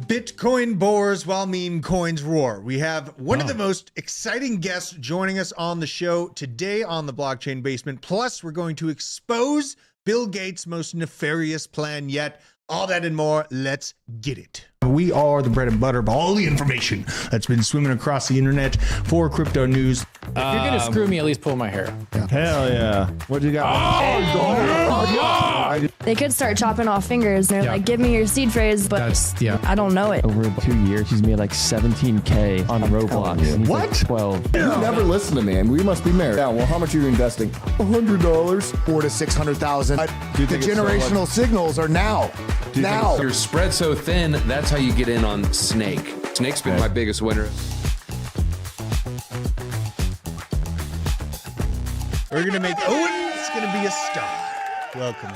Bitcoin bores while meme coins roar. We have one of the most exciting guests joining us on the show today on the Blockchain Basement. Plus, we're going to expose Bill Gates' most nefarious plan yet. All that and more. Let's get it. We are the bread and butter of all the information that's been swimming across the internet for crypto news. If you're gonna screw me, at least pull my hair. Hell yeah. What you got? They could start chopping off fingers. They're like, give me your seed phrase, but I don't know it. Over 2 years, he's made like 17K on Roblox. And he's What? Like 12. You never listen to me, and we must be married. Yeah, well, how much are you investing? $100. $400,000 to $600,000. The generational signals are now. Now. You're spread so thin, that's how you get in on Snake. Snake's been my biggest winner. We're going to make Owen's going to be a star. Welcome.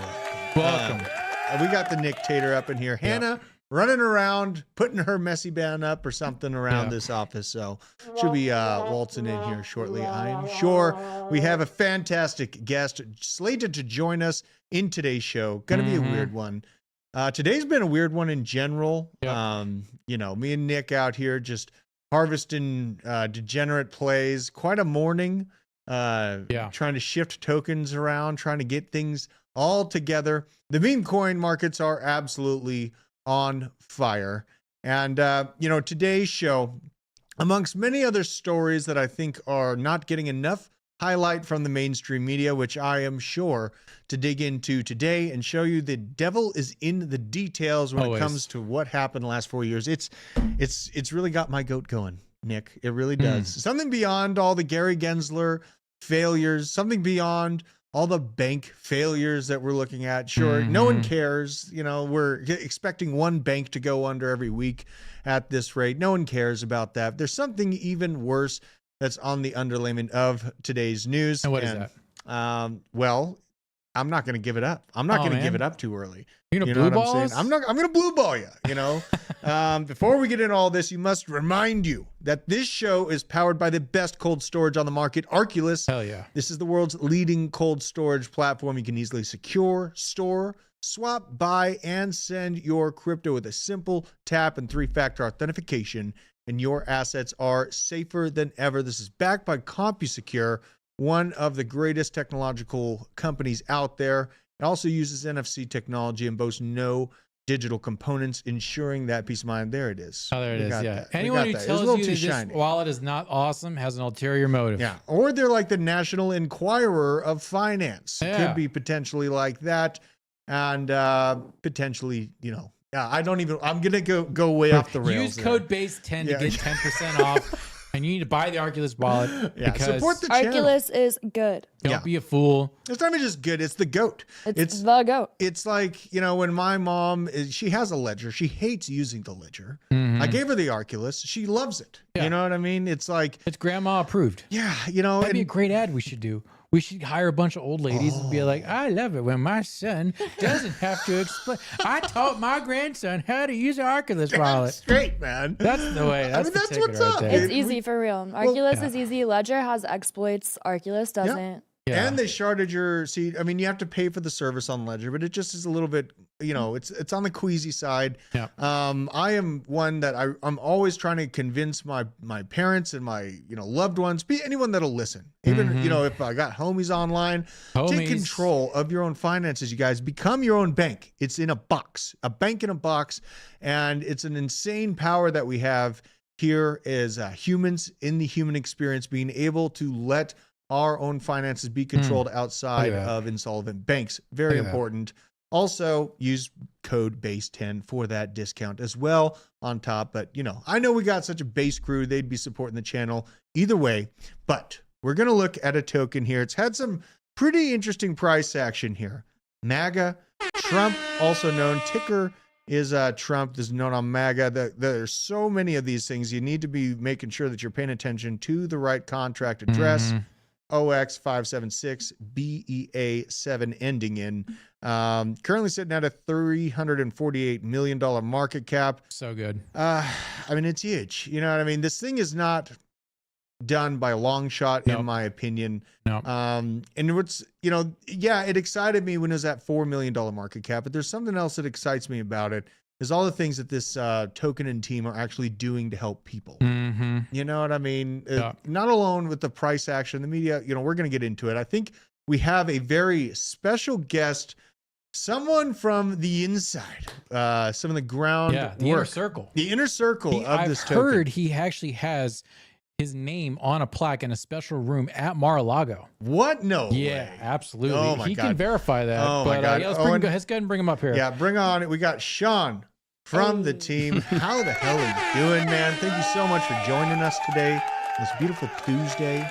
We got the Nictator up in here. Hannah running around, putting her messy band up or something around this office. So she'll be waltzing in here shortly. I'm sure we have a fantastic guest slated to join us in today's show. Going to be a weird one. Today's been a weird one in general. You know, me and Nick out here just harvesting degenerate plays. Quite a morning. Trying to shift tokens around, trying to get things all together. The meme coin markets are absolutely on fire. And, you know, today's show, amongst many other stories that I think are not getting enough highlight from the mainstream media, which I am sure to dig into today and show you the devil is in the details when it comes to what happened the last 4 years. It's really got my goat going, Nick. It really does. Something beyond all the Gary Gensler failures, something beyond all the bank failures that we're looking at. Sure, no one cares. You know, we're expecting one bank to go under every week at this rate. No one cares about that. There's something even worse that's on the underlayment of today's news. And what is that? Well, I'm not going to give it up. I'm not going to give it up too early. You're gonna know blue what ball I'm us? saying? I'm going to blue ball you, you know. Before we get into all this, you must remind you that this show is powered by the best cold storage on the market, Arculus. Hell yeah. This is the world's leading cold storage platform. You can easily secure, store, swap, buy, and send your crypto with a simple tap and 3-factor authentication, and your assets are safer than ever. This is backed by CompuSecure, one of the greatest technological companies out there. It also uses NFC technology and boasts no digital components, ensuring that peace of mind. There it is. Oh, there it is. Yeah. That. Anyone who tells you that this wallet is not awesome has an ulterior motive. Yeah. Or they're like the National Enquirer of finance. Yeah. Could be potentially like that. And potentially, you know, I'm going to go way off the rails. Use code BASE10 to get 10% off. And you need to buy the Arculus wallet. Because support the channel. Arculus is good. Don't be a fool. It's not even just good. It's the GOAT. It's the GOAT. It's like, you know, when my mom, she has a ledger. She hates using the ledger. I gave her the Arculus. She loves it. Yeah. You know what I mean? It's like. It's grandma approved. Yeah. You know. That'd be a great ad we should do. We should hire a bunch of old ladies and be like, I love it when my son doesn't have to explain. I taught my grandson how to use an Arculus wallet. Straight, man. That's the way. That's, that's ticket what's right up. there. It's easy for real. Arculus is easy. Ledger has exploits. Arculus doesn't. Yeah. And they sharded your seed. I mean, you have to pay for the service on Ledger, but it just is a little bit, you know, it's on the queasy side. Yeah. I am one that I'm always trying to convince my parents and my, you know, loved ones, be anyone that'll listen. Even, you know, if I got homies online, take control of your own finances, you guys. Become your own bank. It's in a box, a bank in a box. And it's an insane power that we have here as humans in the human experience, being able to let our own finances be controlled outside of insolvent banks. Very important. Also, use code BASE10 for that discount as well on top. But, you know, I know we got such a base crew. They'd be supporting the channel either way. But we're going to look at a token here. It's had some pretty interesting price action here. Maga, Trump, also known, ticker is Trump. This is known on Maga. There's so many of these things. You need to be making sure that you're paying attention to the right contract address. OX576 BEA7 ending in. Currently sitting at a $348 million market cap. So good. I mean, it's huge. You know what I mean? This thing is not done by a long shot, in my opinion. And what's, you know, yeah, it excited me when it was at $4 million market cap, but there's something else that excites me about it. is all the things that this token and team are actually doing to help people. Mm-hmm. You know what I mean? Yeah. Not alone with the price action, the media, we're going to get into it. I think we have a very special guest, someone from the inside, some of the ground The inner circle. The inner circle of this token. I've heard he actually has his name on a plaque in a special room at Mar-a-Lago. What? No Yeah, way. absolutely. Oh my he God. can verify that. Oh my God. Let's Owen, go ahead and bring him up here. Yeah, bring on it. We got Sean from the team. How the hell are you doing, man? Thank you so much for joining us today. This beautiful Tuesday.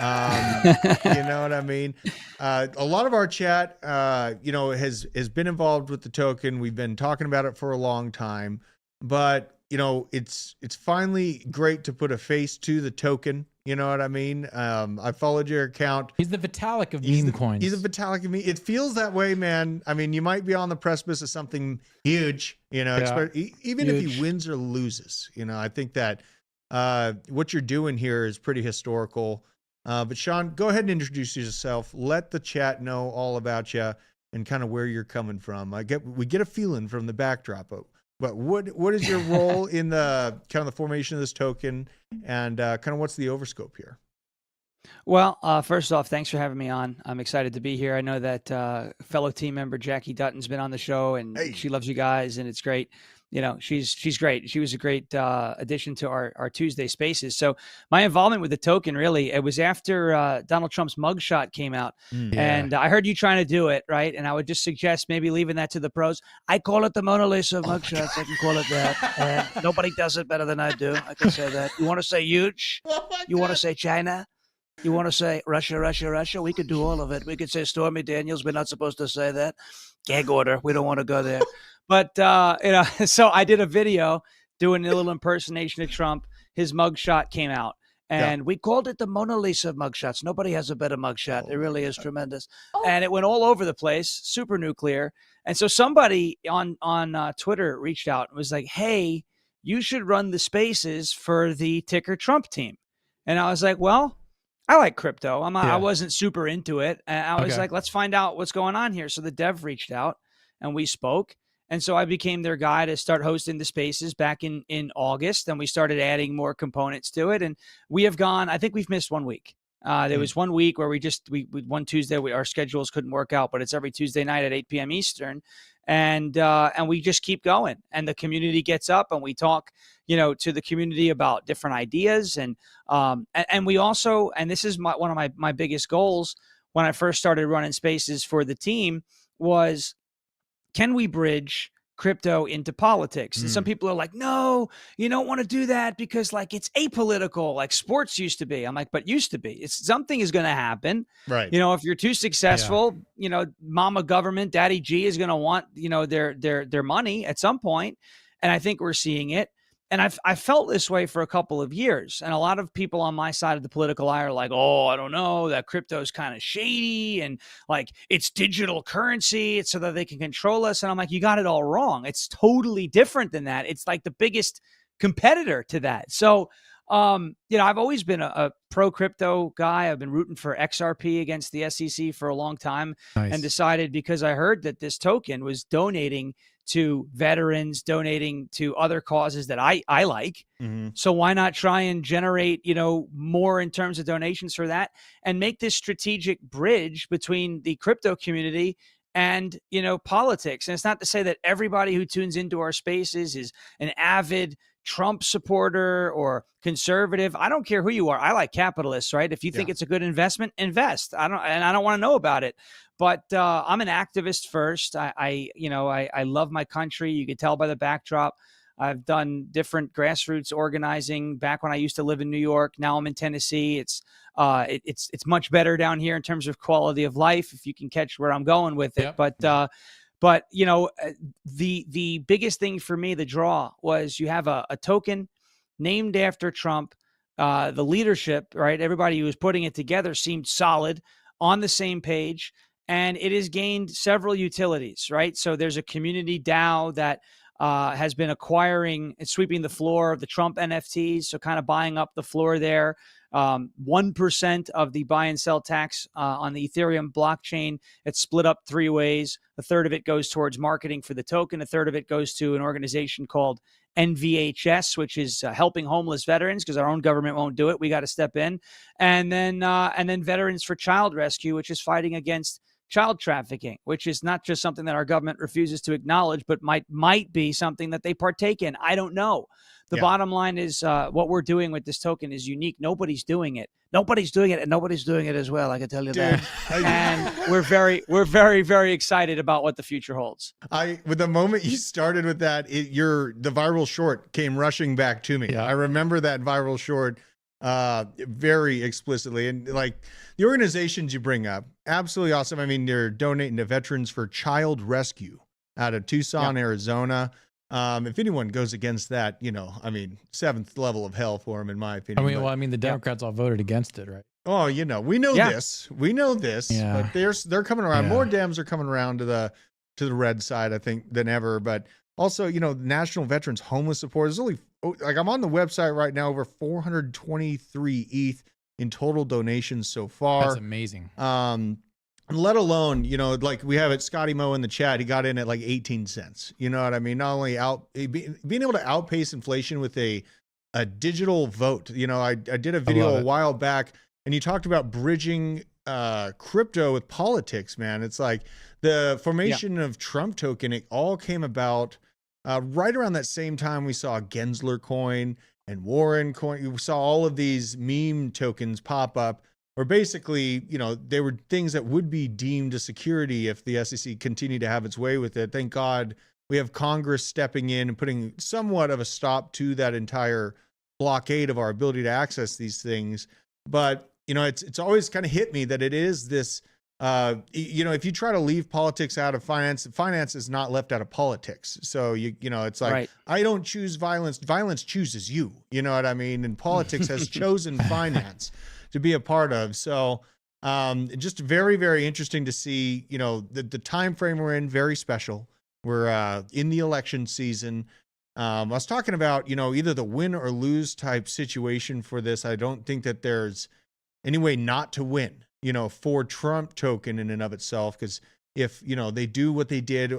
You know what I mean? A lot of our chat, has been involved with the token. We've been talking about it for a long time, but it's finally great to put a face to the token. You know what I mean? I followed your account. He's the Vitalik of meme coins. He's a Vitalik of meme. It feels that way, man. I mean, you might be on the precipice of something huge, even if he wins or loses. I think that what you're doing here is pretty historical. But Sean, go ahead and introduce yourself. Let the chat know all about you and kind of where you're coming from. We get a feeling from the backdrop, but what is your role in the kind of the formation of this token, and kind of what's the overscope here? Well, first off, thanks for having me on. I'm excited to be here. I know that fellow team member Jackie Dutton's been on the show, and she loves you guys, and it's great. She's great. She was a great addition to our Tuesday spaces. So my involvement with the token, really, it was after Donald Trump's mugshot came out. And I heard you trying to do it, right? And I would just suggest maybe leaving that to the pros. I call it the Mona Lisa of mugshots. I can call it that. And nobody does it better than I do. I can say that. You want to say huge? You want to say China? You want to say Russia, Russia, Russia? We could do all of it. We could say Stormy Daniels. We're not supposed to say that. Gag order. We don't want to go there. But, so I did a video doing a little impersonation of Trump. His mugshot came out, and we called it the Mona Lisa of mugshots. Nobody has a better mugshot. It really is tremendous. And it went all over the place, super nuclear. And so somebody on Twitter reached out and was like, hey, you should run the spaces for the ticker Trump team. And I was like, well, I like crypto. I wasn't super into it. And I was like, let's find out what's going on here. So the dev reached out and we spoke. And so I became their guy to start hosting the spaces back in August. And we started adding more components to it. And we have gone, I think we've missed 1 week. There was 1 week where we one Tuesday, our schedules couldn't work out, but it's every Tuesday night at 8 p.m. Eastern. And we just keep going, and the community gets up and we talk, to the community about different ideas. And we also, and this is one of my biggest goals when I first started running spaces for the team was, can we bridge crypto into politics? And some people are like, no, you don't want to do that because it's apolitical, like sports used to be. I'm like, but used to be. Something is going to happen. Right. If you're too successful, mama government, daddy G is going to want, their money at some point. And I think we're seeing it. And I felt this way for a couple of years. And a lot of people on my side of the political aisle are like, oh, I don't know, that crypto is kind of shady and it's digital currency. It's so that they can control us. And I'm like, you got it all wrong. It's totally different than that. It's like the biggest competitor to that. So, I've always been a pro crypto guy. I've been rooting for XRP against the SEC for a long time. Nice. And decided, because I heard that this token was donating to veterans, donating to other causes that I like. Mm-hmm. So why not try and generate, more in terms of donations for that and make this strategic bridge between the crypto community and, politics. And it's not to say that everybody who tunes into our spaces is an avid Trump supporter or conservative. I don't care who you are. I like capitalists, right? If you think it's a good investment, invest. I don't want to know about it. But I'm an activist first. I love my country. You can tell by the backdrop. I've done different grassroots organizing back when I used to live in New York. Now I'm in Tennessee. It's much better down here in terms of quality of life, if you can catch where I'm going with it. Yep. But the biggest thing for me, the draw, was you have a token named after Trump. The leadership, right? Everybody who was putting it together seemed solid, on the same page. And it has gained several utilities, right? So there's a community DAO that has been acquiring and sweeping the floor of the Trump NFTs, so kind of buying up the floor there. 1% of the buy and sell tax on the Ethereum blockchain. It's split up 3 ways. A third of it goes towards marketing for the token. A third of it goes to an organization called NVHS, which is helping homeless veterans, because our own government won't do it. We got to step in. And then Veterans for Child Rescue, which is fighting against child trafficking, which is not just something that our government refuses to acknowledge, but might be something that they partake in. I don't know. The bottom line is what we're doing with this token is unique. Nobody's doing it. Nobody's doing it, and nobody's doing it as well. I can tell you that. And we're very, very excited about what the future holds. With the moment you started with that, the viral short came rushing back to me. Yeah. I remember that viral short very explicitly, and like the organizations you bring up, absolutely awesome. I mean, they're donating to Veterans for Child Rescue out of Tucson, Arizona. If anyone goes against that, I mean, 7th level of hell for them, in my opinion. I mean, the Democrats all voted against it, right? Oh, we know this. We know this. Yeah. But they're coming around. Yeah. More Dems are coming around to the red side, I think, than ever. But also, National Veterans Homeless Support. There's only, I'm on the website right now, over 423 ETH in total donations so far. That's amazing. Let alone, like we have it, Scotty Moe in the chat, he got in at like 18 cents. You know what I mean? Not only being able to outpace inflation with a digital vote. I did a video a while back, and you talked about bridging crypto with politics, man. It's like the formation of Trump token, it all came about right around that same time we saw Gensler coin and Warren coin. We saw all of these meme tokens pop up, or basically, they were things that would be deemed a security if the SEC continued to have its way with it. Thank God we have Congress stepping in and putting somewhat of a stop to that entire blockade of our ability to access these things. But, it's always kind of hit me that it is this, if you try to leave politics out of finance, finance is not left out of politics. So, it's like, right. I don't choose violence. Violence chooses you. You know what I mean? And politics has chosen finance to be a part of. So just very, very interesting to see, the time frame we're in, very special. We're in the election season. I was talking about, either the win or lose type situation for this. I don't think that there's any way not to win, for Trump token in and of itself. Because if, they do what they did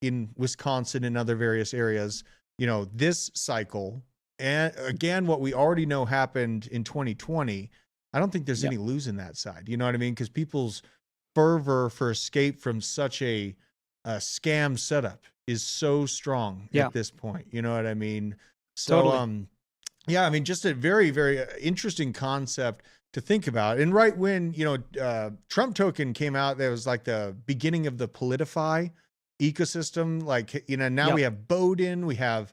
in Wisconsin and other various areas, this cycle, and again, what we already know happened in 2020, I don't think there's any lose in that side. You know what I mean? Because people's fervor for escape from such a scam setup is so strong at this point. You know what I mean? So, totally. I mean, just a very, very interesting concept to think about. And right when, Trump token came out, that was like the beginning of the Politify ecosystem. Like, now we have Bowden, we have,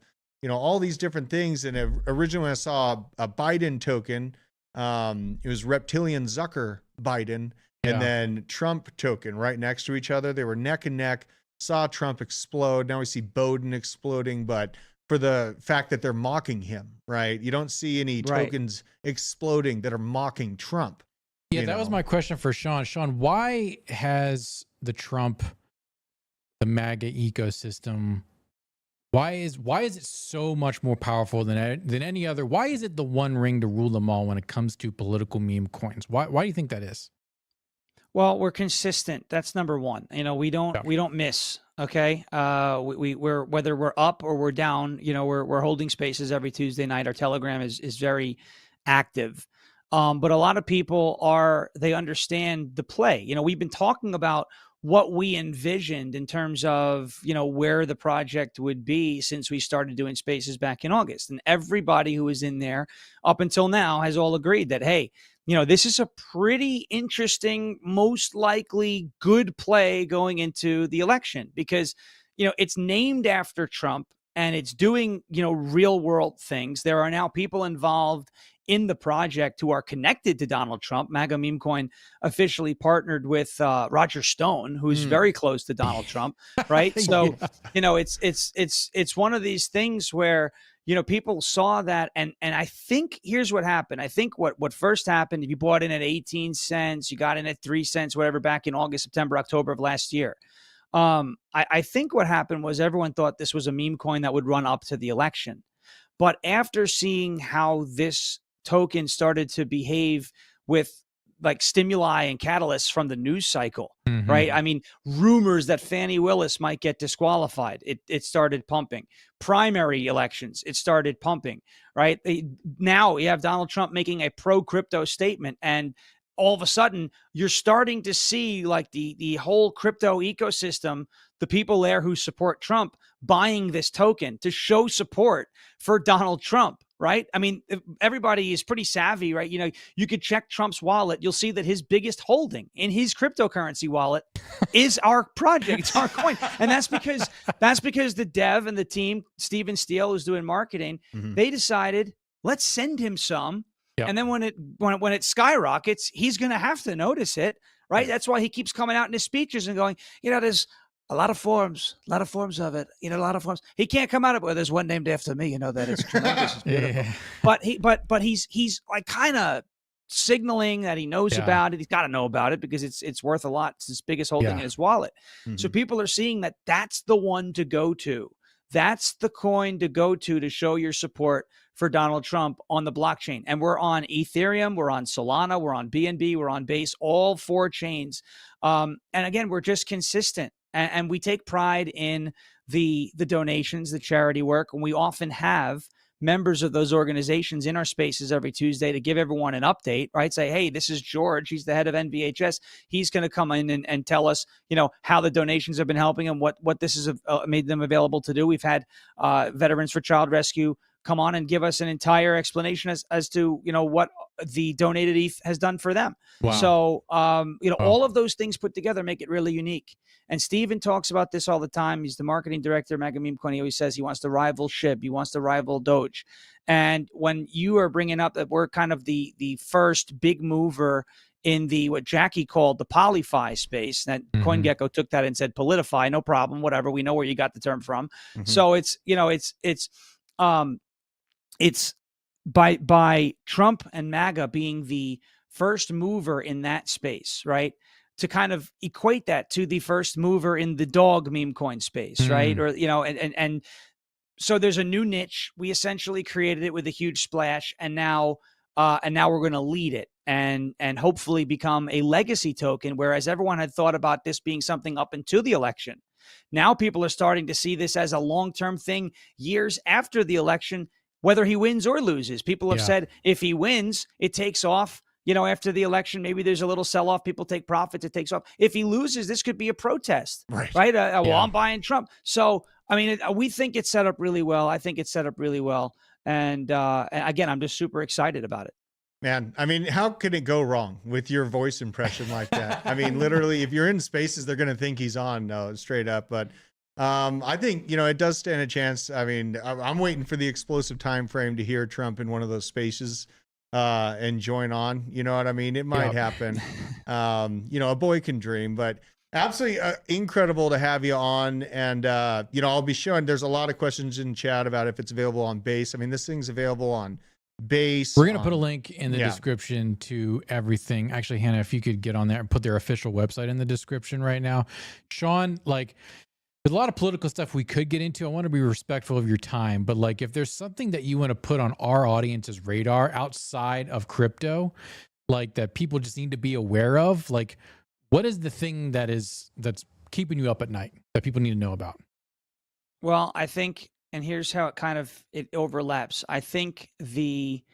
all these different things. And originally when I saw a Biden token, it was Reptilian Zucker Biden, and then Trump token right next to each other. They were neck and neck. Saw Trump explode. Now we see Bowden exploding, but for the fact that they're mocking him, right? You don't see any tokens exploding that are mocking Trump. Yeah, that was my question for Sean. Sean, why has the MAGA ecosystem, why is it so much more powerful than any other? Why is it the one ring to rule them all when it comes to political meme coins? Why do you think that is? Well, we're consistent. That's number one. We don't miss. Okay. We're whether we're up or we're down, we're holding spaces every Tuesday night. Our Telegram is very active. But a lot of people they understand the play. We've been talking about what we envisioned in terms of, where the project would be since we started doing spaces back in August. And everybody who was in there up until now has all agreed that, hey, this is a pretty interesting, most likely good play going into the election because, it's named after Trump and it's doing, real world things. There are now people involved in the project who are connected to Donald Trump. Maga memecoin officially partnered with Roger Stone, who's very close to Donald Trump, right? So, it's one of these things where, people saw that. And I think here's what happened. I think what first happened, if you bought in at 18 cents, you got in at 3 cents, whatever, back in August, September, October of last year. I think what happened was everyone thought this was a meme coin that would run up to the election. But after seeing how this token started to behave with like stimuli and catalysts from the news cycle, right? I mean, rumors that Fannie Willis might get disqualified, it started pumping. Primary elections, it started pumping, right? Now we have Donald Trump making a pro-crypto statement, and all of a sudden you're starting to see like the whole crypto ecosystem, the people there who support Trump, buying this token to show support for Donald Trump, right? I mean, everybody is pretty savvy, right? You know, you could check Trump's wallet. You'll see that his biggest holding in his cryptocurrency wallet is our project. It's our coin. And that's because the dev and the team, Steven Steele, who's doing marketing, they decided, let's send him some. Yep. And then when it skyrockets, he's going to have to notice it, right? That's why he keeps coming out in his speeches and going, you know, there's a lot of forms of it, you know, a lot of forms. He can't come out of it. Well, there's one named after me, you know, that it's tremendous. It's beautiful. Yeah. But he's like kind of signaling that he knows about it. He's got to know about it because it's worth a lot. It's his biggest holding in his wallet. So people are seeing that that's the one to go to. That's the coin to go to show your support for Donald Trump on the blockchain. And we're on Ethereum, we're on Solana, we're on BNB, we're on Base, all 4 chains. And again, we're just consistent. And we take pride in the donations, the charity work. And we often have members of those organizations in our spaces every Tuesday to give everyone an update, right? Say, hey, this is George. He's the head of NVHS. He's going to come in and tell us, you know, how the donations have been helping and what this has made them available to do. We've had Veterans for Child Rescue come on and give us an entire explanation as to, you know, what the donated ETH has done for them. Wow. So, you know, all of those things put together make it really unique. And Steven talks about this all the time. He's the marketing director, Maga memecoin. He always says he wants to rival SHIB. He wants to rival Doge. And when you are bringing up that we're kind of the first big mover in the what Jackie called the polyfi space, that CoinGecko took that and said politify, no problem, whatever. We know where you got the term from. So it's, you know, it's by Trump and MAGA being the first mover in that space, right? To kind of equate that to the first mover in the dog meme coin space, right? Or, you know, and so there's a new niche. We essentially created it with a huge splash, and now we're going to lead it and hopefully become a legacy token. Whereas everyone had thought about this being something up until the election. Now people are starting to see this as a long-term thing years after the election, whether he wins or loses. People have said if he wins, it takes off. You know, after the election, maybe there's a little sell-off. People take profits. It takes off. If he loses, this could be a protest, right? Well, I'm buying Trump. So, I mean, we think it's set up really well. I think it's set up really well. And again, I'm just super excited about it. Man, I mean, how could it go wrong with your voice impression like that? I mean, literally, if you're in spaces, they're going to think he's on, no, straight up. But I think, you know, it does stand a chance. I mean, I'm waiting for the explosive time frame to hear Trump in one of those spaces and join on. You know what I mean? It might happen. You know, a boy can dream, but absolutely incredible to have you on. And, you know, I'll be showing, there's a lot of questions in chat about if it's available on Base. I mean, this thing's available on Base. We're going to put a link in the description to everything. Actually, Hannah, if you could get on there and put their official website in the description right now. Sean, like, there's a lot of political stuff we could get into. I want to be respectful of your time, but like if there's something that you want to put on our audience's radar outside of crypto, like that people just need to be aware of, like what is the thing that's keeping you up at night that people need to know about? Well, I think, and here's how it overlaps. I think the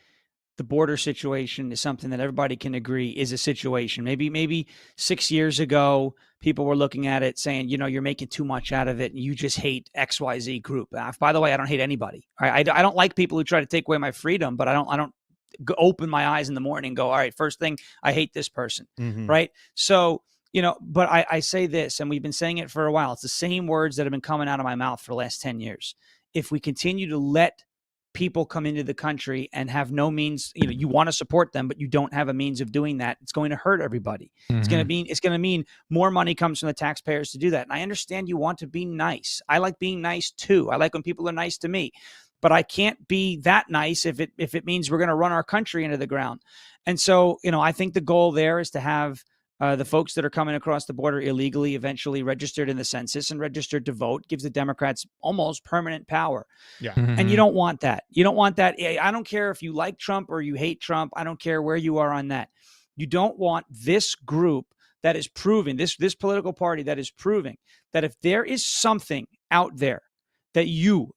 border situation is something that everybody can agree is a situation. Maybe 6 years ago, people were looking at it saying, you know, you're making too much out of it and you just hate XYZ group. By the way, I don't hate anybody. I don't like people who try to take away my freedom, but I don't open my eyes in the morning and go, all right, first thing, I hate this person, right? So, you know, but I say this, and we've been saying it for a while. It's the same words that have been coming out of my mouth for the last 10 years. If we continue to let people come into the country and have no means, you know, you want to support them, but you don't have a means of doing that, it's going to hurt everybody. It's going to mean more money comes from the taxpayers to do that. And I understand you want to be nice. I like being nice too. I like when people are nice to me, but I can't be that nice if it means we're going to run our country into the ground. And so, you know, I think the goal there is to have The folks that are coming across the border illegally, eventually registered in the census and registered to vote, gives the Democrats almost permanent power. Yeah. And you don't want that. You don't want that. I don't care if you like Trump or you hate Trump. I don't care where you are on that. You don't want this group that is proving, this political party that is proving that if there is something out there that you,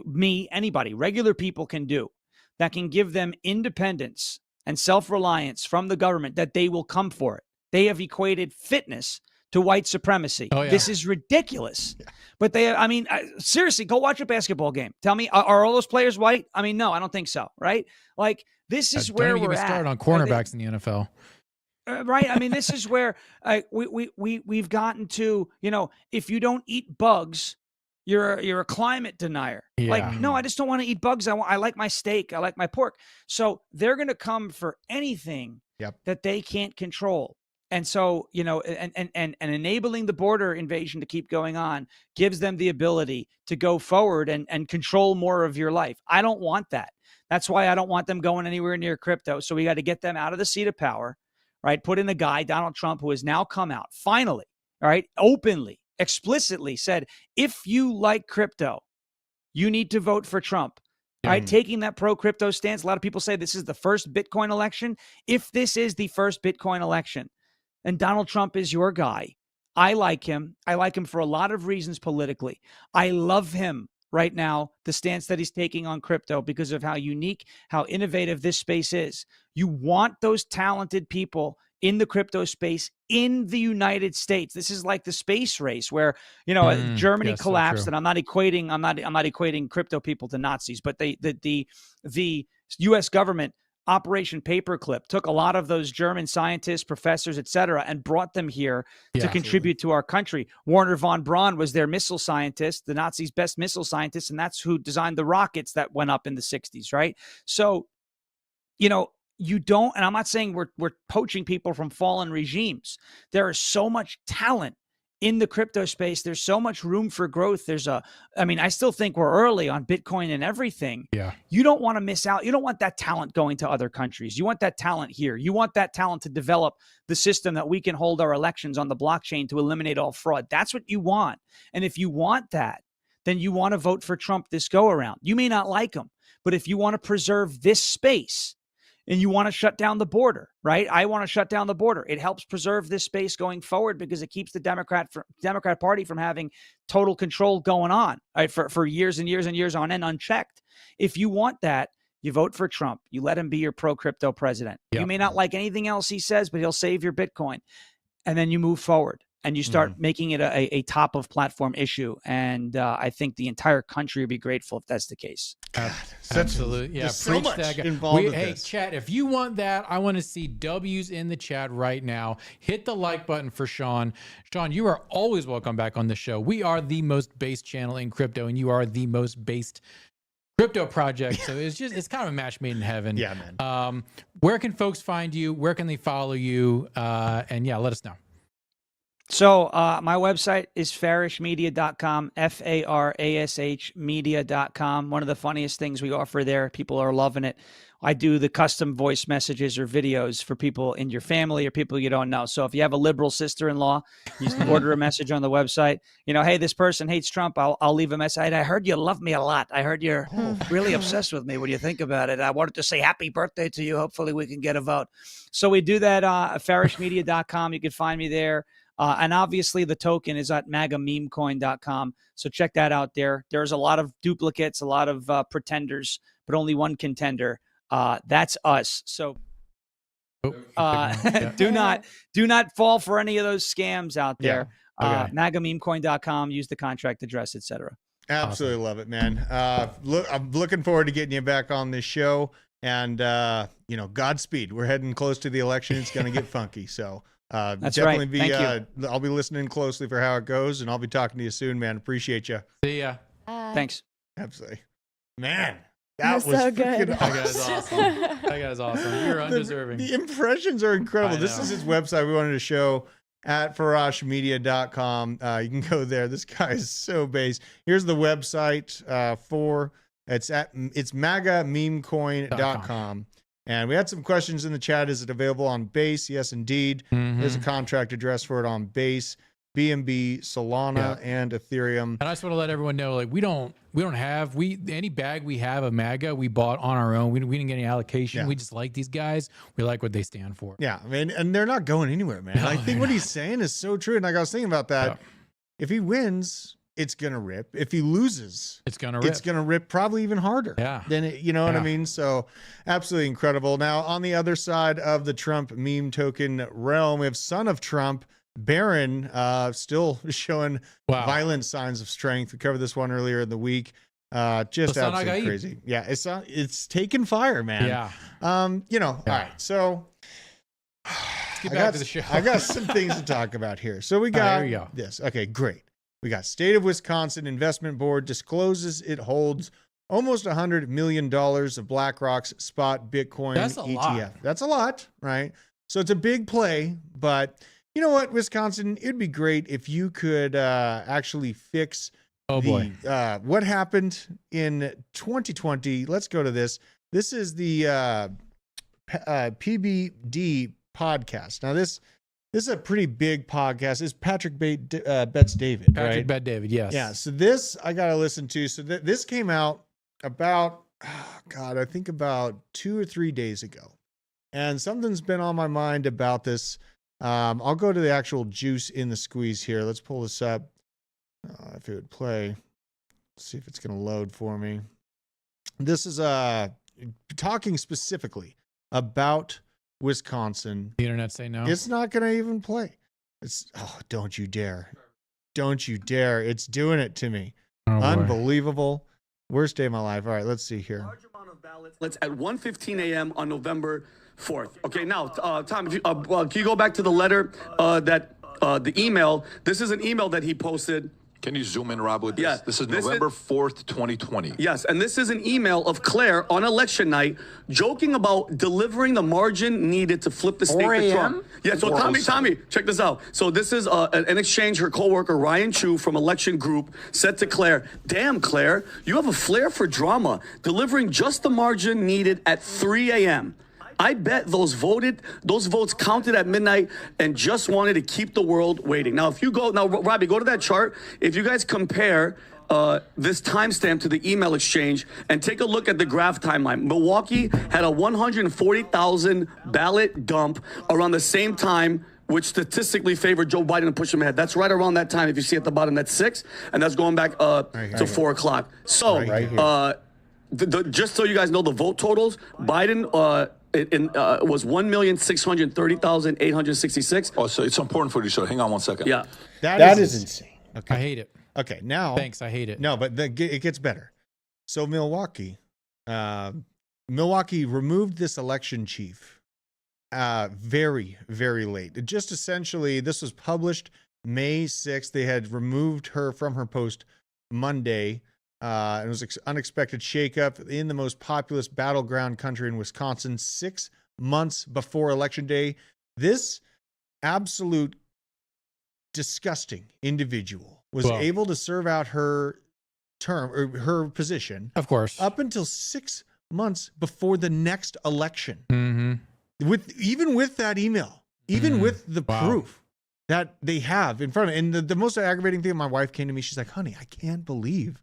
me, anybody, regular people can do that can give them independence and self-reliance from the government, that they will come for it. They have equated fitness to white supremacy. Oh, yeah. This is ridiculous. Yeah. But seriously, go watch a basketball game. Tell me, are all those players white? I mean, no, I don't think so, right? Like, this is where we're at. Don't even start on cornerbacks in the NFL. Right? I mean, this is where we've gotten to, if you don't eat bugs, you're a climate denier. Yeah. Like, no, I just don't want to eat bugs. I like my steak. I like my pork. So they're going to come for anything that they can't control. And so, and enabling the border invasion to keep going on gives them the ability to go forward and control more of your life. I don't want that. That's why I don't want them going anywhere near crypto. So we got to get them out of the seat of power, right? Put in a guy, Donald Trump, who has now come out finally, all right, openly, explicitly said, if you like crypto, you need to vote for Trump. All right, taking that pro-crypto stance. A lot of people say this is the first Bitcoin election. If this is the first Bitcoin election, and Donald Trump is your guy, I like him. I like him for a lot of reasons politically. I love him right now, the stance that he's taking on crypto, because of how unique, how innovative this space is. You want those talented people in the crypto space in the United States. This is like the space race where, Germany collapsed, and I'm not equating crypto people to Nazis, but the US government, Operation Paperclip, took a lot of those German scientists, professors, et cetera, and brought them here to contribute to our country. Werner von Braun was their missile scientist, the Nazis' best missile scientist, and that's who designed the rockets that went up in the 60s, right? So, you don't, and I'm not saying we're poaching people from fallen regimes. There is so much talent in the crypto space. There's so much room for growth. I still think we're early on Bitcoin and everything. Yeah. You don't want to miss out. You don't want that talent going to other countries. You want that talent here. You want that talent to develop the system that we can hold our elections on the blockchain to eliminate all fraud. That's what you want. And if you want that, then you want to vote for Trump this go around. You may not like him, but if you want to preserve this space, and you want to shut down the border, right? I want to shut down the border. It helps preserve this space going forward because it keeps the Democrat Party from having total control going on, right, for years and years and years on end, unchecked. If you want that, you vote for Trump. You let him be your pro-crypto president. Yep. You may not like anything else he says, but he'll save your Bitcoin. And then you move forward and you start making it a top of platform issue. And I think the entire country would be grateful if that's the case. God, absolutely. Yeah. So much involved with hey, this. chat, if you want that, I want to see W's in the chat right now. Hit the like button for Sean. Sean, you are always welcome back on the show. We are the most based channel in crypto, and you are the most based crypto project. So it's kind of a match made in heaven. Yeah, man. Where can folks find you? Where can they follow you? And yeah, let us know. So my website is farishmedia.com, FARASH media.com. One of the funniest things we offer there, people are loving it. I do the custom voice messages or videos for people in your family or people you don't know. So if you have a liberal sister-in-law, you can order a message on the website. Hey, this person hates Trump. I'll leave a message. I heard you love me a lot. I heard you're really obsessed with me. What do you think about it? I wanted to say happy birthday to you. Hopefully we can get a vote. So we do that at farishmedia.com. You can find me there. And obviously the token is at memecoin.com. So check that out there. There's a lot of duplicates, a lot of pretenders, but only one contender. That's us. So do not fall for any of those scams out there. Yeah. Okay. Magamemecoin.com, use the contract address, etc. Absolutely love it, man. I'm looking forward to getting you back on this show. And Godspeed. We're heading close to the election. It's going to get funky. So that's definitely right. I'll be listening closely for how it goes, and I'll be talking to you soon, man. Appreciate you. See ya. Thanks. Absolutely, man. That was so good. Awesome. That guy's awesome. You're undeserving. The impressions are incredible. This is his website. We wanted to show at farashmedia.com. You can go there. This guy is so based. Here's the website it's magamemecoin.com. And we had some questions in the chat. Is it available on Base? Yes, indeed. There's a contract address for it on Base, BNB, Solana, and Ethereum. And I just want to let everyone know, like, we don't have any bag we have of Maga we bought on our own. We didn't get any allocation. We just like these guys. We like what they stand for. Yeah, I mean, and they're not going anywhere, man. I think what he's saying is so true. And like I was thinking about that. If he wins, it's gonna rip. If he loses, it's gonna rip. It's gonna rip probably even harder. Yeah. Than it, you know what I mean? So absolutely incredible. Now on the other side of the Trump meme token realm, we have son of Trump, Barron, still showing violent signs of strength. We covered this one earlier in the week. Just absolutely crazy. Yeah, it's taking fire, man. Yeah. You know, all right. So let's get back to the show. I got some things to talk about here. So we got this. Okay, great. We got State of Wisconsin Investment Board discloses it holds almost $100 million of BlackRock's spot Bitcoin ETF. Lot. That's a lot, right? So it's a big play, but you know what, Wisconsin, it'd be great if you could actually fix what happened in 2020. Let's go to this. This is the PBD podcast. Now this is a pretty big podcast. It's Patrick Betts David, Patrick Bet David, yes. Yeah, so this I got to listen to. So this came out about, I think about 2 or 3 days ago. And something's been on my mind about this. I'll go to the actual juice in the squeeze here. Let's pull this up. If it would play. Let's see if it's going to load for me. This is talking specifically about Wisconsin. The internet say no. It's not going to even play. Don't you dare. Don't you dare. It's doing it to me. Unbelievable. Worst day of my life. All right, let's see here. Large amount of ballots at 1:15 a.m. on November 4th. Okay, now, Tom, if you, can you go back to the letter the email? This is an email that he posted. Can you zoom in, Rob, with this? Yeah, this is November 4th, 2020. Yes, and this is an email of Claire on election night joking about delivering the margin needed to flip the state to Trump. Yeah, so Tommy, check this out. So this is an exchange her coworker Ryan Chu from Election Group said to Claire, "Damn, Claire, you have a flair for drama, delivering just the margin needed at 3 a.m. I bet those votes counted at midnight and just wanted to keep the world waiting." Now, if you go, Robbie, go to that chart. If you guys compare this timestamp to the email exchange and take a look at the graph timeline, Milwaukee had a 140,000 ballot dump around the same time, which statistically favored Joe Biden to push him ahead. That's right around that time. If you see at the bottom, that's 6, and that's going back to 4 o'clock. So, just so you guys know the vote totals, Biden was 1,630,866. Oh, so it's important for you. So hang on one second. Yeah, that is insane. Okay, I hate it. Okay, now thanks. I hate it. No, but it gets better. So Milwaukee removed this election chief very, very late. Just essentially, this was published May 6th. They had removed her from her post Monday. It was an unexpected shakeup in the most populous battleground country in Wisconsin 6 months before Election Day. This absolute disgusting individual was able to serve out her term or her position, of course, up until 6 months before the next election. Mm-hmm. With that email, even with the proof that they have in front of it. And the most aggravating thing, my wife came to me, she's like, "Honey, I can't believe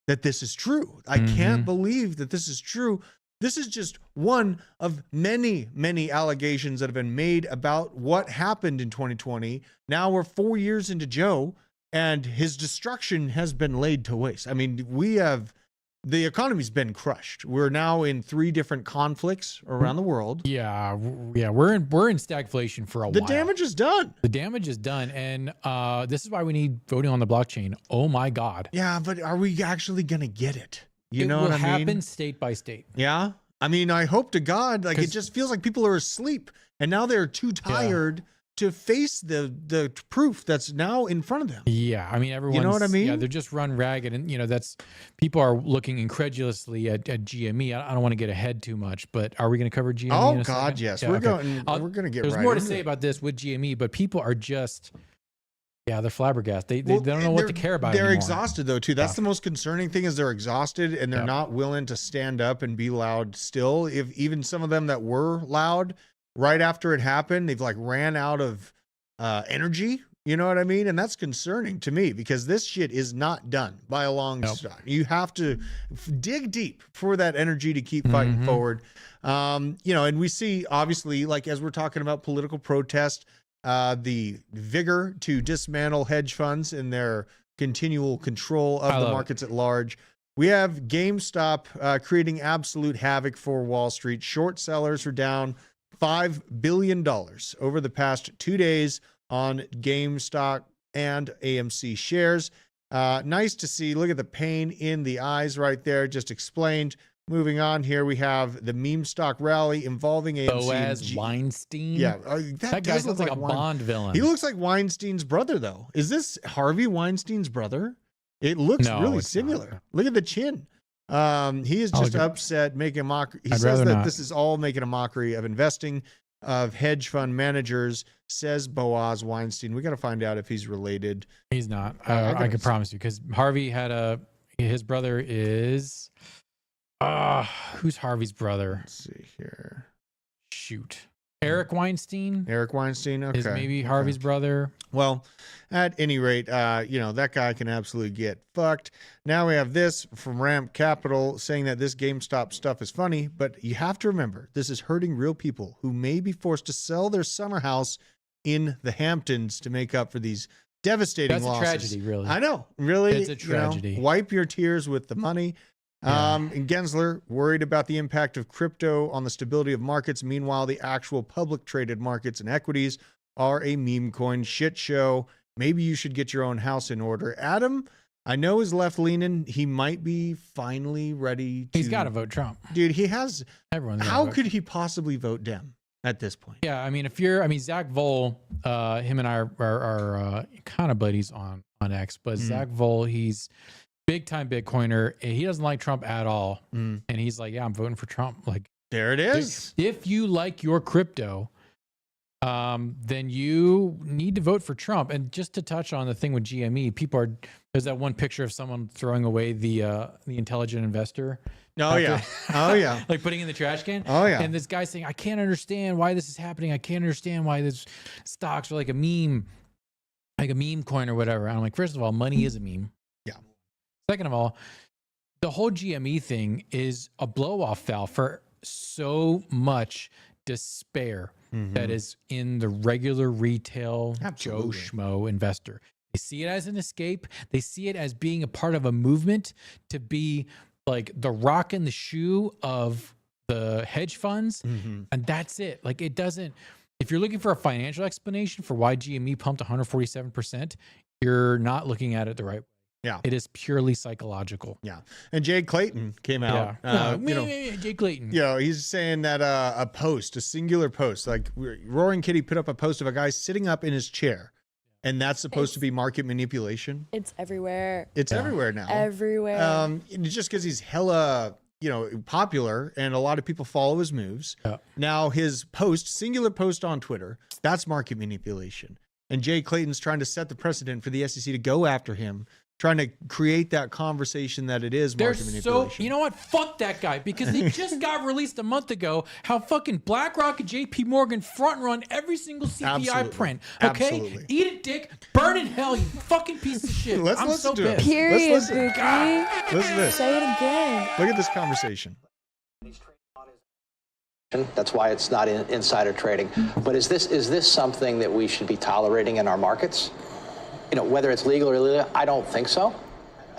that this is true. I can't believe that this is true. This is just one of many, many allegations that have been made about what happened in 2020. Now we're 4 years into Joe, and his destruction has been laid to waste. I mean, the economy's been crushed. We're now in 3 different conflicts around the world. Yeah, we're in stagflation for a while. The damage is done. The damage is done, and this is why we need voting on the blockchain. Oh my God. Yeah, but are we actually gonna get it? You know what I mean? It will happen state by state. Yeah, I mean, I hope to God. Like, it just feels like people are asleep, and now they're too tired to face the proof that's now in front of them. Yeah, I mean, everyone's, you know what I mean? Yeah, they're just run ragged, and that's people are looking incredulously at GME. I don't want to get ahead too much, but are we going to cover GME? Oh God, yes, we're going to get. There's more to say about this with GME, but people are just Yeah, they're flabbergasted. They don't know what to care about They're anymore. exhausted though too. That's the most concerning thing is they're exhausted and they're not willing to stand up and be loud still. If even some of them that were loud right after it happened, they've like ran out of energy. You know what I mean? And that's concerning to me because this shit is not done by a long shot. You have to dig deep for that energy to keep fighting forward. You know, and we see obviously like as we're talking about political protest, the vigor to dismantle hedge funds and their continual control of the markets at large. We have GameStop creating absolute havoc for Wall Street. Short sellers are down $5 billion over the past 2 days on GameStop and AMC shares. Nice to see. Look at the pain in the eyes right there. Just explained. Moving on here, we have the meme stock rally involving AMC. Boaz Weinstein. Yeah, that guy looks like a Bond villain. He looks like Weinstein's brother, though. Is this Harvey Weinstein's brother? It looks really similar. Not. Look at the chin. He is just upset, making a mockery. He says that this is all making a mockery of investing, of hedge fund managers, says Boaz Weinstein. We got to find out if he's related. He's not. I can promise you, because Harvey had his brother is. Who's Harvey's brother? Let's see here. Shoot. Eric Weinstein? Eric Weinstein, okay. Is maybe Harvey's brother. Well, at any rate, you know, that guy can absolutely get fucked. Now we have this from Ramp Capital saying that this GameStop stuff is funny, but you have to remember, this is hurting real people who may be forced to sell their summer house in the Hamptons to make up for these devastating losses. That's a tragedy, really. I know, really. It's a tragedy. You know, wipe your tears with the money. And Gensler worried about the impact of crypto on the stability of markets. Meanwhile, the actual public traded markets and equities are a meme coin shit show. Maybe you should get your own house in order. Adam, I know is left leaning. He might be finally ready to. He's got to vote Trump. Dude, he has. Everyone's How could he possibly vote Dem at this point? Yeah, I mean, Zach Vol, him and I are kind of buddies on X, but Zach Vol, he's big time Bitcoiner. He doesn't like Trump at all. And he's like, yeah, I'm voting for Trump. Like, there it is. If you like your crypto, then you need to vote for Trump. And just to touch on the thing with GME, there's that one picture of someone throwing away the intelligent investor. Oh yeah. Like putting in the trash can. Oh yeah. And this guy saying, I can't understand why this is happening. I can't understand why this stocks are like a meme coin or whatever. And I'm like, first of all, money is a meme. Second of all, the whole GME thing is a blow-off valve for so much despair that is in the regular retail Joe Schmo investor. They see it as an escape. They see it as being a part of a movement to be like the rock in the shoe of the hedge funds. And that's it. Like it doesn't, if you're looking for a financial explanation for why GME pumped 147%, you're not looking at it the right way. Yeah, it is purely psychological. Yeah, and Jay Clayton came out. Jay Clayton. You know, he's saying that a singular post, like Roaring Kitty put up a post of a guy sitting up in his chair, and that's supposed to be market manipulation. It's everywhere. It's everywhere now. Everywhere. Just because he's hella, popular, and a lot of people follow his moves. Yeah. Now his singular post on Twitter, that's market manipulation, and Jay Clayton's trying to set the precedent for the SEC to go after him. Trying to create that conversation that it is market manipulation. You know what? Fuck that guy, because he just got released a month ago how fucking BlackRock and JP Morgan front run every single CPI print. Okay? Absolutely. Eat it, dick. Burn in hell, you fucking piece of shit. Let's I'm listen so to it. pissed. Period, Listen Bookie. to this. Say it again. Look at this conversation. That's why it's not insider trading. But is this something that we should be tolerating in our markets? Whether it's legal or illegal, I don't think so.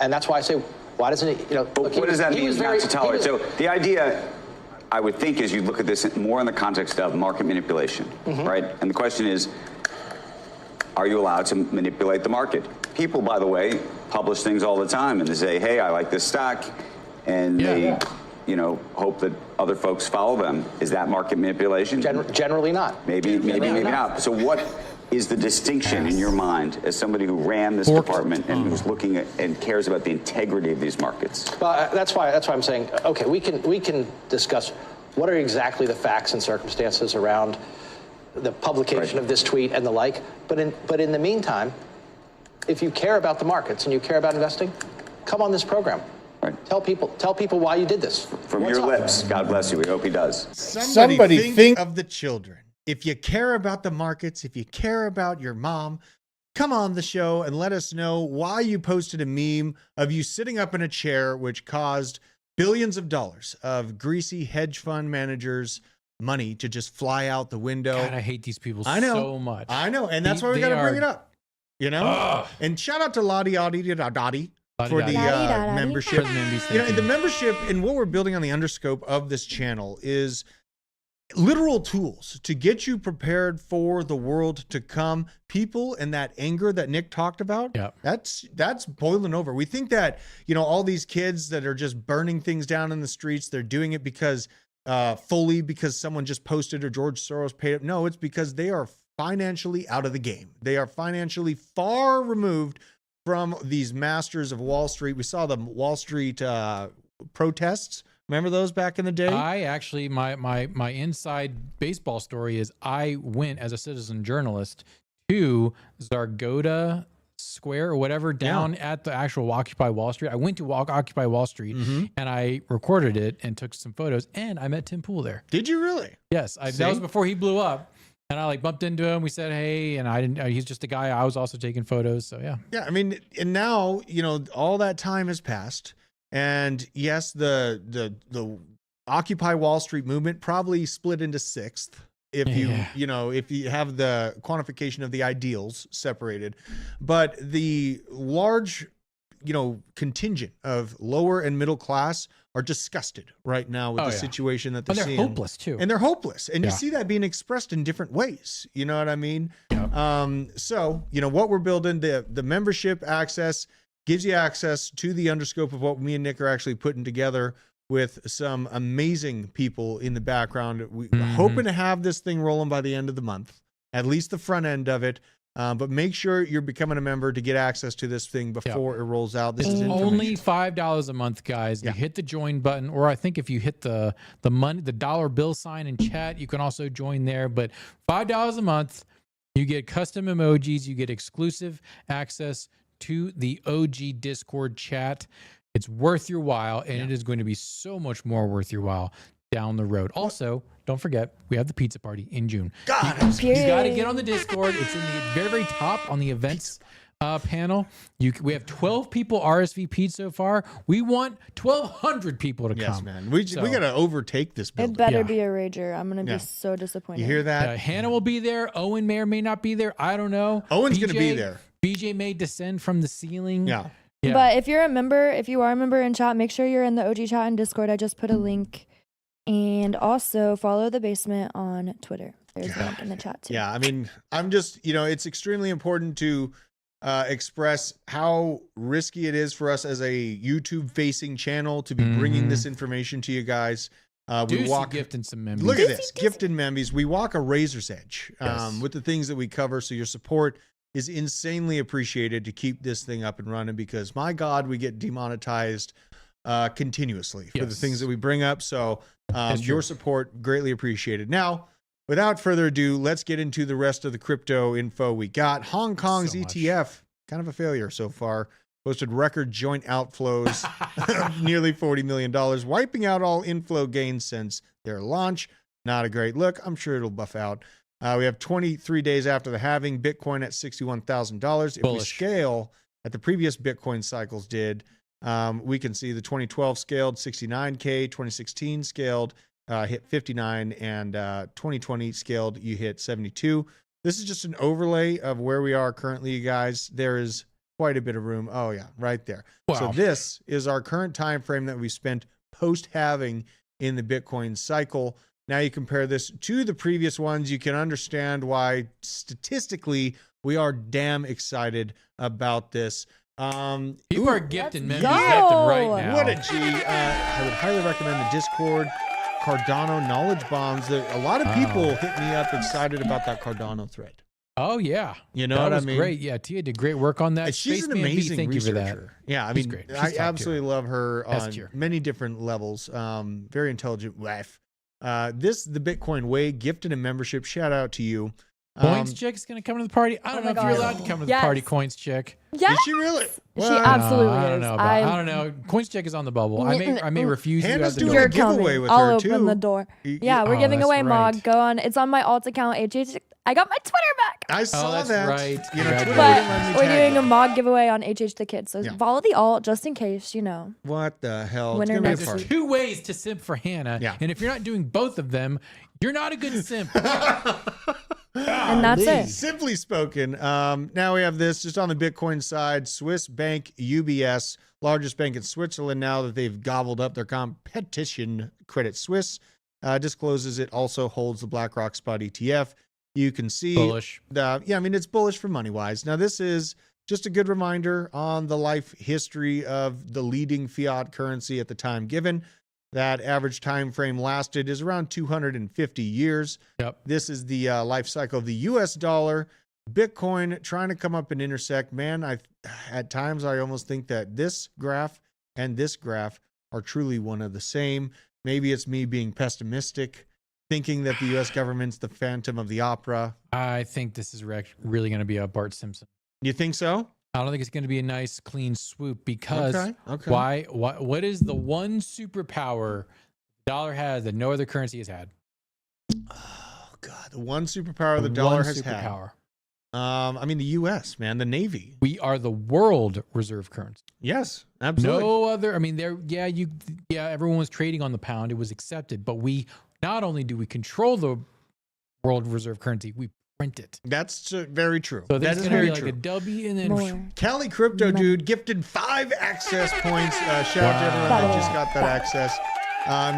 And that's why I say, why doesn't it, But what does that mean, not to tolerate? So the idea, I would think, is you look at this more in the context of market manipulation, right? And the question is, are you allowed to manipulate the market? People, by the way, publish things all the time, and they say, hey, I like this stock, and they hope that other folks follow them. Is that market manipulation? Generally not. Maybe not. So what is the distinction in your mind as somebody who ran this department and who's looking at and cares about the integrity of these markets? Well, that's why I'm saying, okay, we can discuss what are exactly the facts and circumstances around the publication of this tweet and the like. But in the meantime, if you care about the markets and you care about investing, come on this program. Right. Tell people why you did this. From your lips. God bless you. We hope he does. Somebody think of the children. If you care about the markets, if you care about your mom, come on the show and let us know why you posted a meme of you sitting up in a chair, which caused billions of dollars of greasy hedge fund managers' money to just fly out the window. God, I hate these people so much. I know. And that's why we got to bring it up, you know? And shout out to Lottie Dottie for the membership. The membership and what we're building on the underscope of this channel is literal tools to get you prepared for the world to come. People and that anger that Nick talked about, that's boiling over. We think that, all these kids that are just burning things down in the streets, they're doing it because someone just posted or George Soros paid it. No, it's because they are financially out of the game. They are financially far removed from these masters of Wall Street. We saw the Wall Street protests. Remember those back in the day? I actually, my inside baseball story is I went as a citizen journalist to Zargoda Square or whatever down at the actual Occupy Wall Street. I went to Occupy Wall Street and I recorded it and took some photos, and I met Tim Pool there. Did you really? Yes. That was before he blew up. And I bumped into him. We said, hey, and I didn't, he's just a guy. I was also taking photos. So yeah. Yeah. I mean, and now, all that time has passed. And yes, the Occupy Wall Street movement probably split into sixth if you have the quantification of the ideals separated, but the large, contingent of lower and middle class are disgusted right now with the situation that they're seeing. They're hopeless too. And they're hopeless. And you see that being expressed in different ways. You know what I mean? Yeah. So, what we're building, the membership access gives you access to the underscope of what me and Nick are actually putting together with some amazing people in the background. We're hoping to have this thing rolling by the end of the month, at least the front end of it. But make sure you're becoming a member to get access to this thing before it rolls out. This is only $5 a month, guys. You hit the join button, or I think if you hit the dollar bill sign in chat, you can also join there. But $5 a month, you get custom emojis, you get exclusive access to the OG Discord chat. It's worth your while, and it is going to be so much more worth your while down the road. Also, don't forget, we have the pizza party in June. You got to get on the Discord. It's in the very, very top on the events panel. We have 12 people RSVP'd so far. We want 1,200 people to come. Yes, man. We got to overtake this building. It better be a rager. I'm going to be so disappointed. You hear that? Hannah will be there. Owen may or may not be there. I don't know. Owen's going to be there. BJ may descend from the ceiling. Yeah. But if you are a member in chat, make sure you're in the OG chat and Discord. I just put a link. And also follow the basement on Twitter. There's a link in the chat too. Yeah, I mean, I'm just, it's extremely important to express how risky it is for us as a YouTube-facing channel to be bringing this information to you guys. We walk gifting some membies. Look at this, gifting membies. We walk a razor's edge with the things that we cover. So your support is insanely appreciated to keep this thing up and running, because my God, we get demonetized continuously for the things that we bring up. So your support greatly appreciated. Now, without further ado, let's get into the rest of the crypto info we got. Hong Kong's ETF, kind of a failure so far. Posted record joint outflows of nearly $40 million, wiping out all inflow gains since their launch. Not a great look. I'm sure it'll buff out. We have 23 days after the halving, Bitcoin at $61,000. If we scale at the previous Bitcoin cycles did, we can see the 2012 scaled 69K, 2016 scaled, hit 59, and 2020 scaled, you hit 72. This is just an overlay of where we are currently, you guys. There is quite a bit of room. Oh yeah, right there. Wow. So this is our current time frame that we spent post-halving in the Bitcoin cycle. Now you compare this to the previous ones, you can understand why statistically we are damn excited about this. People are gifting members left and right now. What a G. I would highly recommend the Discord Cardano knowledge bombs. A lot of people hit me up excited about that Cardano thread. Oh yeah, you know what I mean? Great. Yeah, Tia did great work on that. She's an amazing researcher. Yeah, I mean, I absolutely love her on many different levels. Very intelligent wife. The Bitcoin Way gifted a membership. Shout out to you. Coins chick is going to come to the party. I don't know if you're allowed to come to the party, Coins chick. Yes. Is she really? She absolutely I don't is. know. I don't know. Coins check is on the bubble. I may refuse you Hannah's at the doing door. a giveaway with I'll her open too. the door. Yeah, we're giving that's away right. Mog. Go on. It's on my alt account. I got my Twitter back. I saw that's that. right. You know, Twitter But wouldn't let me we're tag doing you. a Mog giveaway on HH the Kid. So Yeah. follow the alt just in case, you know. What the hell? Winner It's gonna be a next party. There's 2 ways to simp for Hannah. Yeah. And if you're not doing both of them, you're not a good simp. And that's it. Simply spoken. Now we have this just on the Bitcoin side. Swiss bank UBS, largest bank in Switzerland, now that they've gobbled up their competition, Credit Suisse, discloses it also holds the BlackRock Spot ETF. You can see Bullish. It's bullish for money wise. Now this is just a good reminder on the life history of the leading fiat currency at the time given. That average time frame lasted is around 250 years. Yep. This is the life cycle of the US dollar. Bitcoin trying to come up and intersect. Man, at times I almost think that this graph and this graph are truly one of the same. Maybe it's me being pessimistic, thinking that the US government's the Phantom of the Opera. I think this is really going to be a Bart Simpson. You think so? I don't think it's going to be a nice, clean swoop because Okay. what is the one superpower the dollar has that no other currency has had? Oh, God. The one superpower the dollar has had. The U.S., man, the Navy. We are the world reserve currency. Yes, absolutely. No other. Everyone was trading on the pound. It was accepted. But we not only do we control the world reserve currency, we print it. That's very true. So that this is is going to very be like true. a W and then Cali Crypto Dude gifted 5 access points. Shout out to everyone that just got that access.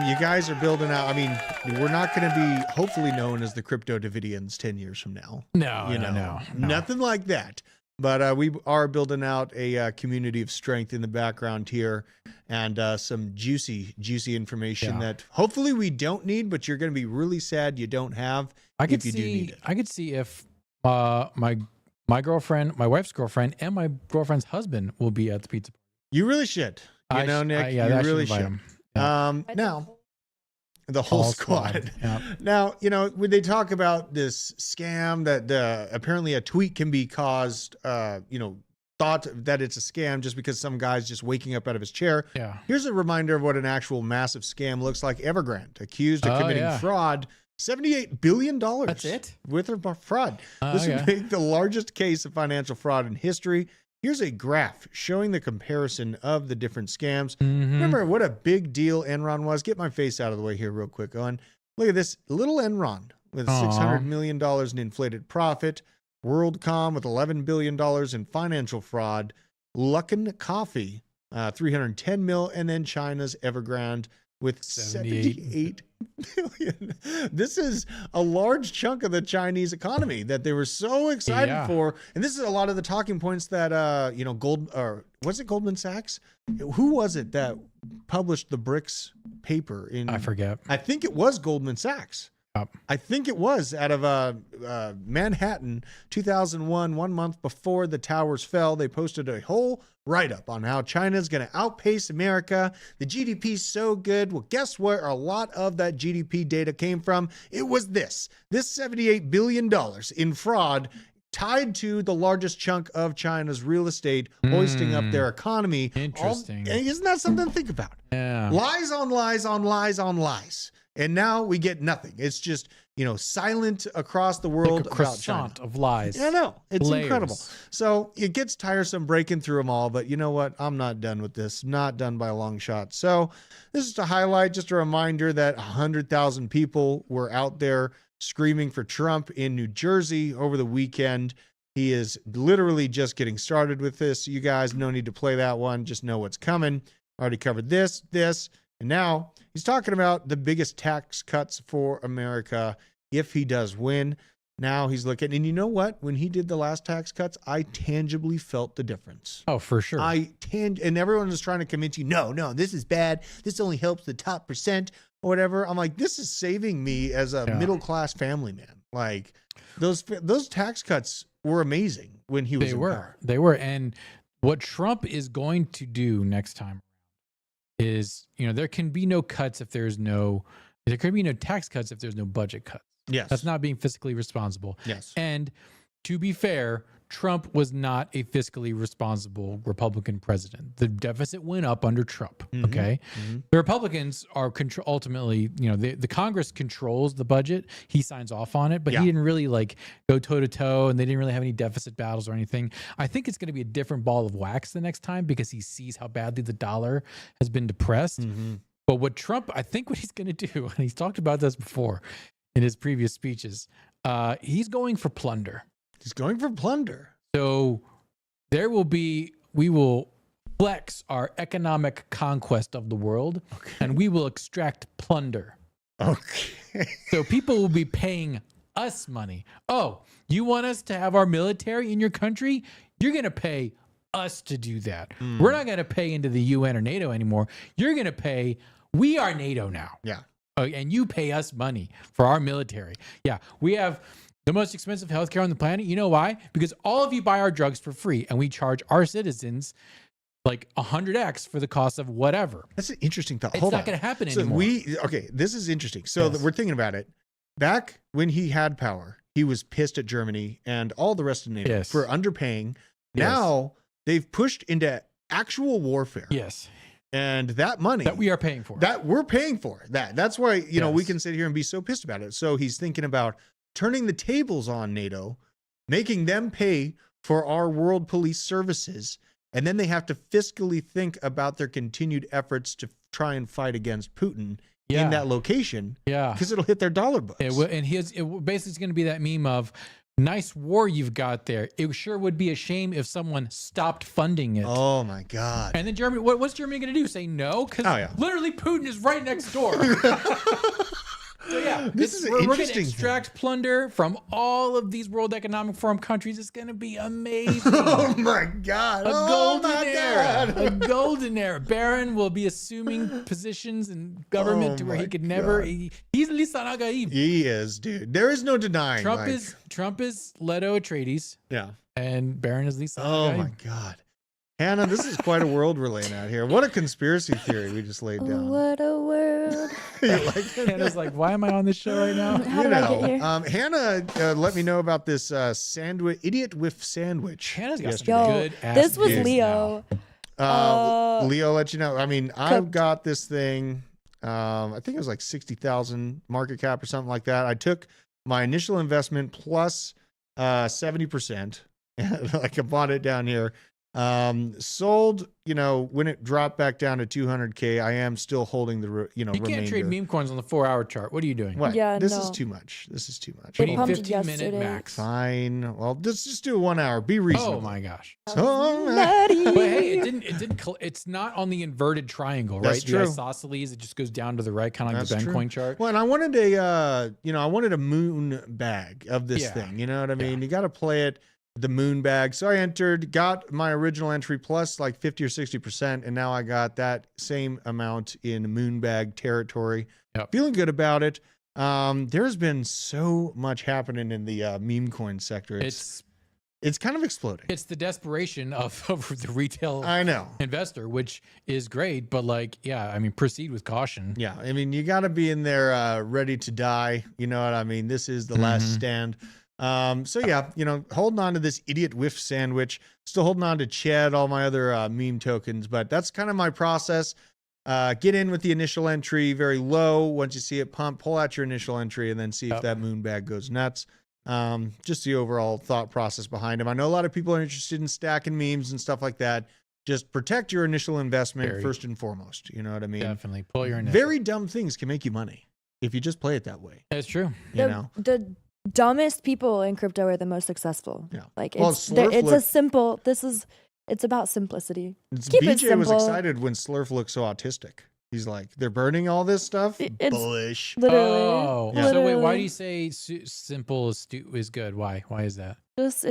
You guys are building out. I mean, we're not going to be hopefully known as the Crypto Davidians 10 years from now. No. Nothing like that. But we are building out a community of strength in the background here and some juicy information that hopefully we don't need, but you're going to be really sad you don't have if you do need it. I could see if my girlfriend, my wife's girlfriend, and my girlfriend's husband will be at the pizza party. You really should. Nick, you really should. Now, the whole squad. Yeah. Now, when they talk about this scam that apparently a tweet can be caused, thought that it's a scam just because some guy's just waking up out of his chair. Yeah. Here's a reminder of what an actual massive scam looks like. Evergrande, accused of committing fraud. $78 billion. That's it? With her fraud. This would make the largest case of financial fraud in history. Here's a graph showing the comparison of the different scams. Remember what a big deal Enron was? Get my face out of the way here real quick, Owen. Look at this little Enron with $600 million in inflated profit. WorldCom with $11 billion in financial fraud. Luckin Coffee, $310 million. And then China's Evergrande with $78 billion. This is a large chunk of the Chinese economy that they were so excited for. And this is a lot of the talking points that was it Goldman Sachs? Who was it that published the BRICS paper in I forget. I think it was Goldman Sachs. I think it was out of Manhattan, 2001, 1 month before the towers fell. They posted a whole write-up on how China's going to outpace America. The GDP's so good. Well, guess where a lot of that GDP data came from? It was this $78 billion in fraud tied to the largest chunk of China's real estate, hoisting up their economy. Interesting. Isn't that something to think about? Yeah. Lies on lies on lies on lies. And now we get nothing. It's just, silent across the world like a about China. croissant of lies. Yeah, I know. It's Layers. incredible. So it gets tiresome breaking through them all, but you know what? I'm not done with this. Not done by a long shot. So this is to highlight, just a reminder that 100,000 people were out there screaming for Trump in New Jersey over the weekend. He is literally just getting started with this. You guys, no need to play that one. Just know what's coming. Already covered this, and now he's talking about the biggest tax cuts for America if he does win. Now he's looking, and you know what? When he did the last tax cuts, I tangibly felt the difference. Oh, for sure. And everyone is trying to convince you, no, this is bad. This only helps the top percent or whatever. I'm like, this is saving me as a middle-class family man. Like those tax cuts were amazing when he was in power. They were. And what Trump is going to do next time is, there can be no cuts if there can be no tax cuts if there's no budget cuts. Yes. That's not being fiscally responsible. Yes. And to be fair, Trump was not a fiscally responsible Republican president. The deficit went up under Trump. Okay. The Republicans are ultimately, the Congress controls the budget. He signs off on it, but he didn't really like go toe to toe, and they didn't really have any deficit battles or anything. I think it's going to be a different ball of wax the next time because he sees how badly the dollar has been depressed. But what Trump, I think what he's going to do, and he's talked about this before in his previous speeches, he's going for plunder. He's going for plunder. So we will flex our economic conquest of the world, and we will extract plunder. Okay. So people will be paying us money. Oh, you want us to have our military in your country? You're going to pay us to do that. We're not going to pay into the UN or NATO anymore. You're going to pay. We are NATO now. Yeah. And you pay us money for our military. Yeah. We have the most expensive healthcare on the planet. You know why? Because all of you buy our drugs for free, and we charge our citizens like 100x for the cost of whatever. That's an interesting thought. It's not going to happen so anymore. This is interesting. So we're thinking about it. Back when he had power, he was pissed at Germany and all the rest of NATO for underpaying. Now they've pushed into actual warfare. Yes. And that money that we are paying for, that we're paying for that. That's why, we can sit here and be so pissed about it. So he's thinking about turning the tables on NATO, making them pay for our world police services. And then they have to fiscally think about their continued efforts to try and fight against Putin in that location. Yeah. Because it'll hit their dollar books. And it basically is going to be that meme of, nice war you've got there. It sure would be a shame if someone stopped funding it. Oh my God. And then Germany, what's Germany going to do? Say no? Because literally Putin is right next door. So yeah, we're going to extract plunder from all of these World Economic Forum countries. It's going to be amazing. Oh my God. A golden era. A golden era. Barron will be assuming positions in government to where he could never. He's Lisan Agaib. He is, dude. There is no denying. Trump is Leto Atreides. Yeah. And Barron is Lisan Oh Agaib. my God. Hannah, this is quite a world we're laying out here. What a conspiracy theory we just laid down. What a world. Hannah's like, why am I on this show right now? How did I get here? Hannah let me know about this idiot with sandwich. Hannah's got some good ass This was gigs Leo. Leo let you know. I mean, I've got this thing. I think it was like 60,000 market cap or something like that. I took my initial investment plus 70%. Like I bought it down here. Sold, when it dropped back down to 200K, I am still holding the, You remainder. can't trade meme coins on the 4-hour chart. What are you doing? What? Yeah, this no. is too much. This is too much. We It need pumped 15-minute yesterday. max. Fine. Well, let's just do a 1 hour. Be reasonable. Oh my gosh. So, But hey, it's not on the inverted triangle, right? That's true. The isosceles, it just goes down to the right, kind of like the Ben coin chart. Well, and I wanted a moon bag of this thing. You know what I mean? You got to play it. The moon bag. So I entered, got my original entry plus like 50 or 60%. And now I got that same amount in moon bag territory. Yep. Feeling good about it. There's been so much happening in the meme coin sector. It's kind of exploding. It's the desperation of the retail investor, which is great. But proceed with caution. Yeah. I mean, you got to be in there ready to die. You know what I mean? This is the last stand. Holding on to this idiot whiff sandwich, still holding on to Ched, all my other meme tokens, but that's kind of my process. Get in with the initial entry very low. Once you see it pump, pull out your initial entry and then see if that moon bag goes nuts. Just the overall thought process behind them. I know a lot of people are interested in stacking memes and stuff like that. Just protect your initial investment first and foremost. You know what I mean? Definitely pull your initial. Very dumb things can make you money if you just play it that way. That's true. The dumbest people in crypto are the most successful. Yeah. Like it's about simplicity. Keep it simple. Was excited when Slurf looked so autistic. He's like, they're burning all this stuff. It's bullish. Literally. Oh, Yeah. So wait, why do you say simple is good? Why is that?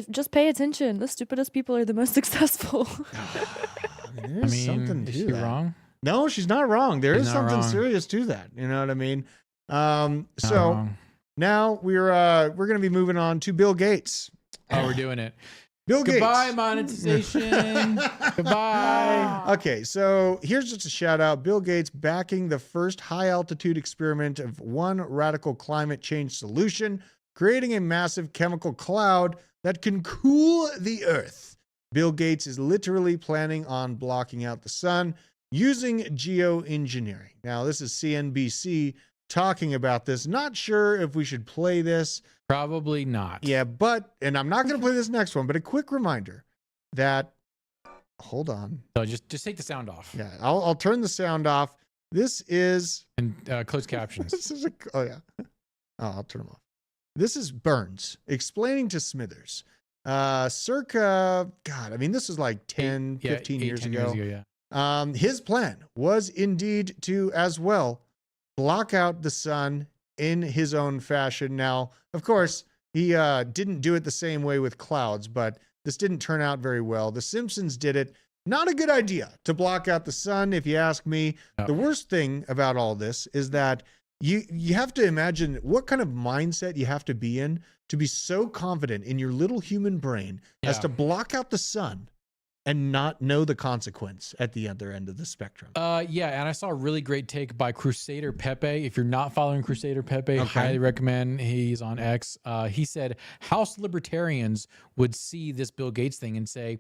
Just pay attention. The stupidest people are the most succccessful. There's something to is she that. wrong? No, she's not wrong. There She's is not something wrong. serious to that. You know what I mean? So wrong. now we're going to be moving on to Bill Gates. Oh, we're doing it. Bill Gates. Goodbye, monetization. Goodbye. Okay, so here's just a shout out. Bill Gates backing the first high altitude experiment of one radical climate change solution, creating a massive chemical cloud that can cool the earth. Bill Gates is literally planning on blocking out the sun using geoengineering. Now, this is CNBC talking about this. Not sure if we should play this. Probably not. Yeah, and I'm not going to play this next one, but a quick reminder that, hold on. So just take the sound off. Yeah, I'll turn the sound off. This is... And closed captions. This is I'll turn them off. This is Burns explaining to Smithers. Circa, God, I mean, this is like 10 years ago. Yeah. His plan was indeed to, as well, block out the sun in his own fashion. Now, of course, he didn't do it the same way with clouds, but this didn't turn out very well. The Simpsons did it. Not a good idea to block out the sun, if you ask me. No. The worst thing about all this is that you have to imagine what kind of mindset you have to be in to be so confident in your little human brain as to block out the sun and not know the consequence at the other end of the spectrum. Yeah, and I saw a really great take by Crusader Pepe. If you're not following Crusader Pepe, highly recommend. He's on X. He said House libertarians would see this Bill Gates thing and say,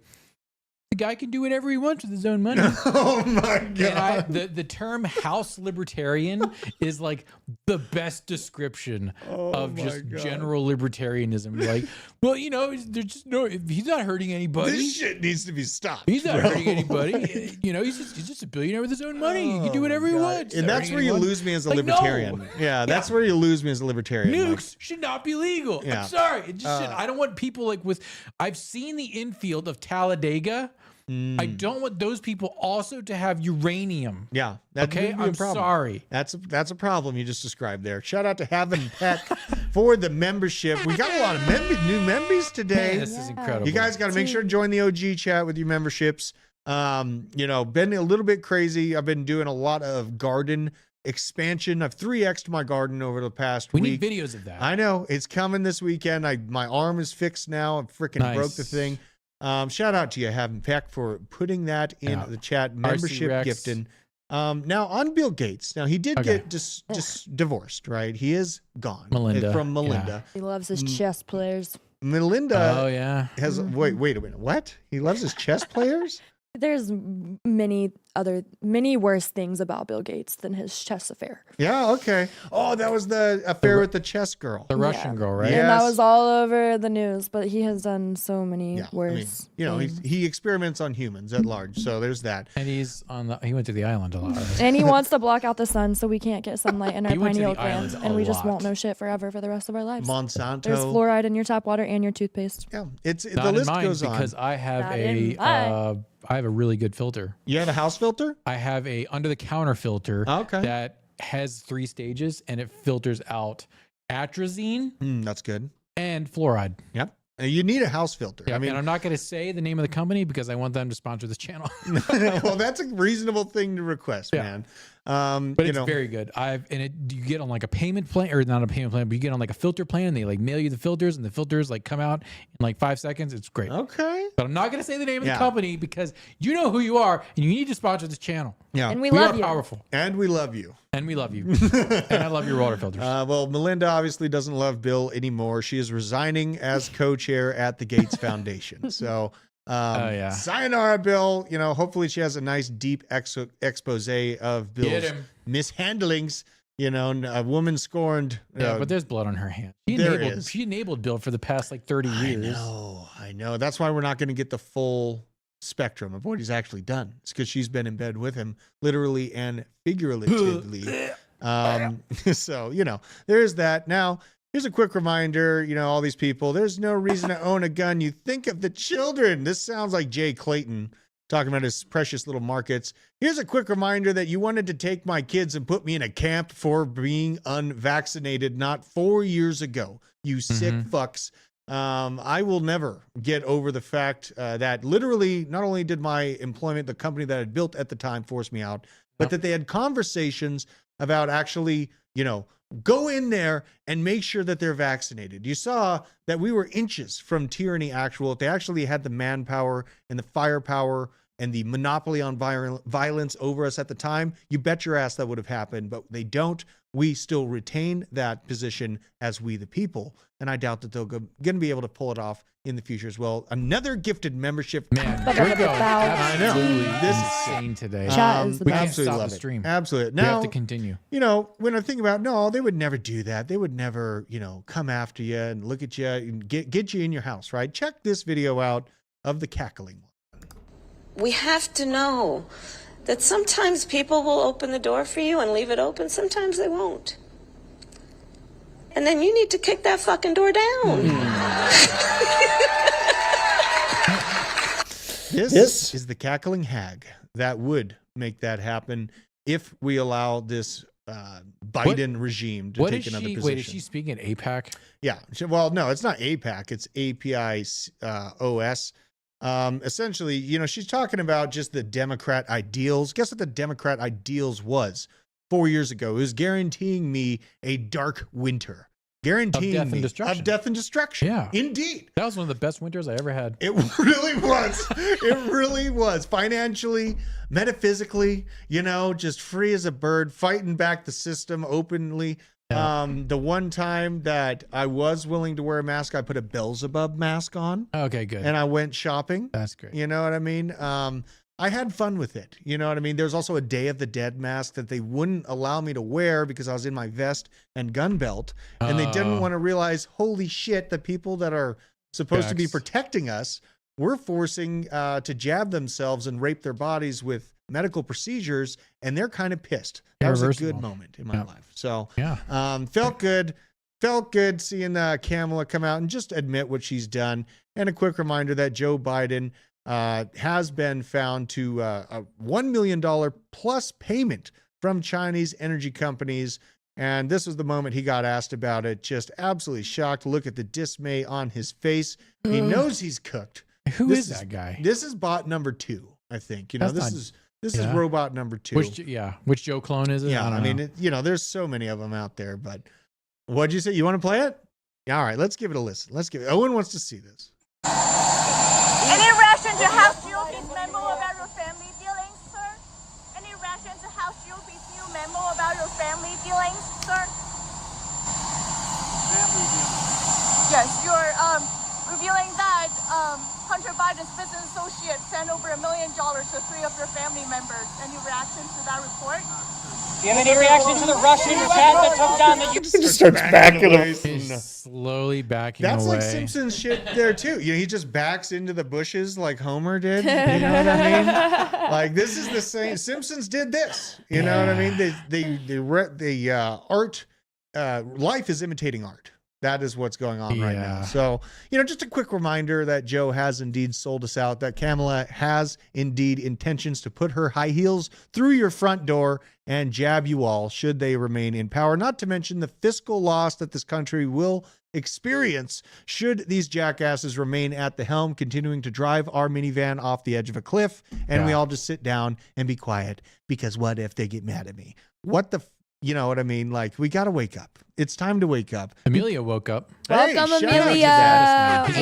the guy can do whatever he wants with his own money. Oh my God. And the term house libertarian is like the best description of just general libertarianism. Like, well, you know, there's just he's not hurting anybody. This shit needs to be stopped. He's not hurting anybody. You know, he's just a billionaire with his own money. He can do whatever he wants. And that's where you lose me as a libertarian. No. Yeah, that's where you lose me as a libertarian. Nukes should not be legal. Yeah. I'm sorry. It just should. I don't want people like I've seen the infield of Talladega. I don't want those people also to have uranium. Yeah. Okay, I'm sorry. That's a problem you just described there. Shout out to Havin Peck for the membership. We got a lot of new members today. Man, this is incredible. You guys got to make sure to join the OG chat with your memberships. You know, been a little bit crazy. I've been doing a lot of garden expansion. I've 3x'd my garden over the past week. We need videos of that. I know. It's coming this weekend. My arm is fixed now. I freaking broke the thing. Shout out to you, Havin Peck, for putting that in the chat. Membership gifting. Now on Bill Gates. Now he did get just divorced, right? He is gone. From Melinda. He loves his chess players. Melinda. Has wait a minute. What? He loves his chess players? There's many worse things about Bill Gates than his chess affair. Yeah, okay. Oh, that was the affair with the chess girl. The Russian girl, right? And that was all over the news, but he has done so many worse. I mean, he experiments on humans at large, so there's that. And he went to the island a lot. Right? And he wants to block out the sun so we can't get sunlight in our pineal gland, and we just won't know shit forever for the rest of our lives. Monsanto. There's fluoride in your tap water and your toothpaste. Yeah, the list goes on. Because I have a really good filter. You have a house filter? I have a under-the-counter filter that has 3 stages, and it filters out atrazine. That's good. And fluoride. Yep. You need a house filter. Yeah, I mean, I'm not going to say the name of the company because I want them to sponsor this channel. Well, that's a reasonable thing to request, man. But it's very good. You get on like a payment plan, or not a payment plan, but you get on like a filter plan. They like mail you the filters, and the filters like come out in like 5 seconds. It's great. Okay. But I'm not going to say the name of the company because you know who you are, and you need to sponsor this channel. Yeah. And we love you. Powerful. And we love you. And we love you. And I love your water filters. Well, Melinda obviously doesn't love Bill anymore. She is resigning as co-chair at the Gates Foundation. So, sayonara, Bill. You know, hopefully she has a nice, deep expose of Bill's mishandlings. You know, a woman scorned. But there's blood on her hand. She enabled Bill for the past like 30 years. I know. That's why we're not going to get the full spectrum of what he's actually done. It's because she's been in bed with him, literally and figuratively. So, you know, there's that. Now, here's a quick reminder, you know, all these people, there's no reason to own a gun. You think of the children. This sounds like Jay Clayton talking about his precious little markets. Here's a quick reminder that you wanted to take my kids and put me in a camp for being unvaccinated not 4 years ago. You sick fucks. I will never get over the fact that literally not only did my employment, the company that I built at the time, force me out, but that they had conversations about actually, go in there and make sure that they're vaccinated. You saw that we were inches from tyranny actual. If they actually had the manpower and the firepower and the monopoly on violence over us at the time, you bet your ass that would have happened, but they don't. We still retain that position as we the people, and I doubt that they're going to be able to pull it off in the future as well. Another gifted membership. Man, I know. This is insane today. Chat is the We best. can't Absolutely stop love the it. stream. Absolutely. We Now, have to continue. When I think about, no, they would never do that. They would never, come after you and look at you and get you in your house, right? Check this video out of the cackling one. We have to know that sometimes people will open the door for you and leave it open. Sometimes they won't. And then you need to kick that fucking door down. This is the cackling hag that would make that happen if we allow this Biden regime to take another position. Wait, is she speaking at APAC? Yeah. Well, no, it's not APAC. It's API-OS. Essentially, she's talking about just the Democrat ideals. Guess what the Democrat ideals was 4 years ago? It was guaranteeing me a dark winter. Guaranteeing Of death and destruction. Of death and destruction. Yeah. Indeed. That was one of the best winters I ever had. It really was. It really was. Financially, metaphysically, just free as a bird, fighting back the system openly. Yeah. The one time that I was willing to wear a mask, I put a Beelzebub mask on. Okay, good. And I went shopping. That's great. You know what I mean? I had fun with it. You know what I mean? There's also a Day of the Dead mask that they wouldn't allow me to wear because I was in my vest and gun belt. And they didn't want to realize, holy shit, the people that are supposed to be protecting us were forcing to jab themselves and rape their bodies with medical procedures. And they're kind of pissed. That was a good moment in my life. So felt good. Felt good seeing Kamala come out and just admit what she's done. And a quick reminder that Joe Biden has been found to a $1 million plus payment from Chinese energy companies. And this was the moment he got asked about it. Just absolutely shocked. Look at the dismay on his face. He knows he's cooked. Who is that guy? This is bot number 2, I think. This is robot number 2. Which Joe clone is it? Yeah, I mean, there's so many of them out there. But what'd you say? You want to play it? Yeah, all right, let's give it a listen. Owen wants to see this. Any ration to House GOP's memo about your family dealings, sir? Any ration to House GOP's new memo about your family dealings, sir? Family dealings. Yes, you're revealing that Hunter Biden's business associate sent over $1 million to 3 of your family members. Any reaction to that report? Do you have any reaction to the Russian cat that took down the... He just starts backing away. He's slowly backing away. That's like Simpsons shit there too. He just backs into the bushes like Homer did. You know what I mean? Like this is the same. Simpsons did this. You know what I mean? Life is imitating art. That is what's going on right now. So, just a quick reminder that Joe has indeed sold us out, that Kamala has indeed intentions to put her high heels through your front door and jab you all should they remain in power. Not to mention the fiscal loss that this country will experience should these jackasses remain at the helm, continuing to drive our minivan off the edge of a cliff. And we all just sit down and be quiet because what if they get mad at me? You know what I mean? Like, we got to wake up. It's time to wake up. Amelia woke up. Welcome, Amelia. And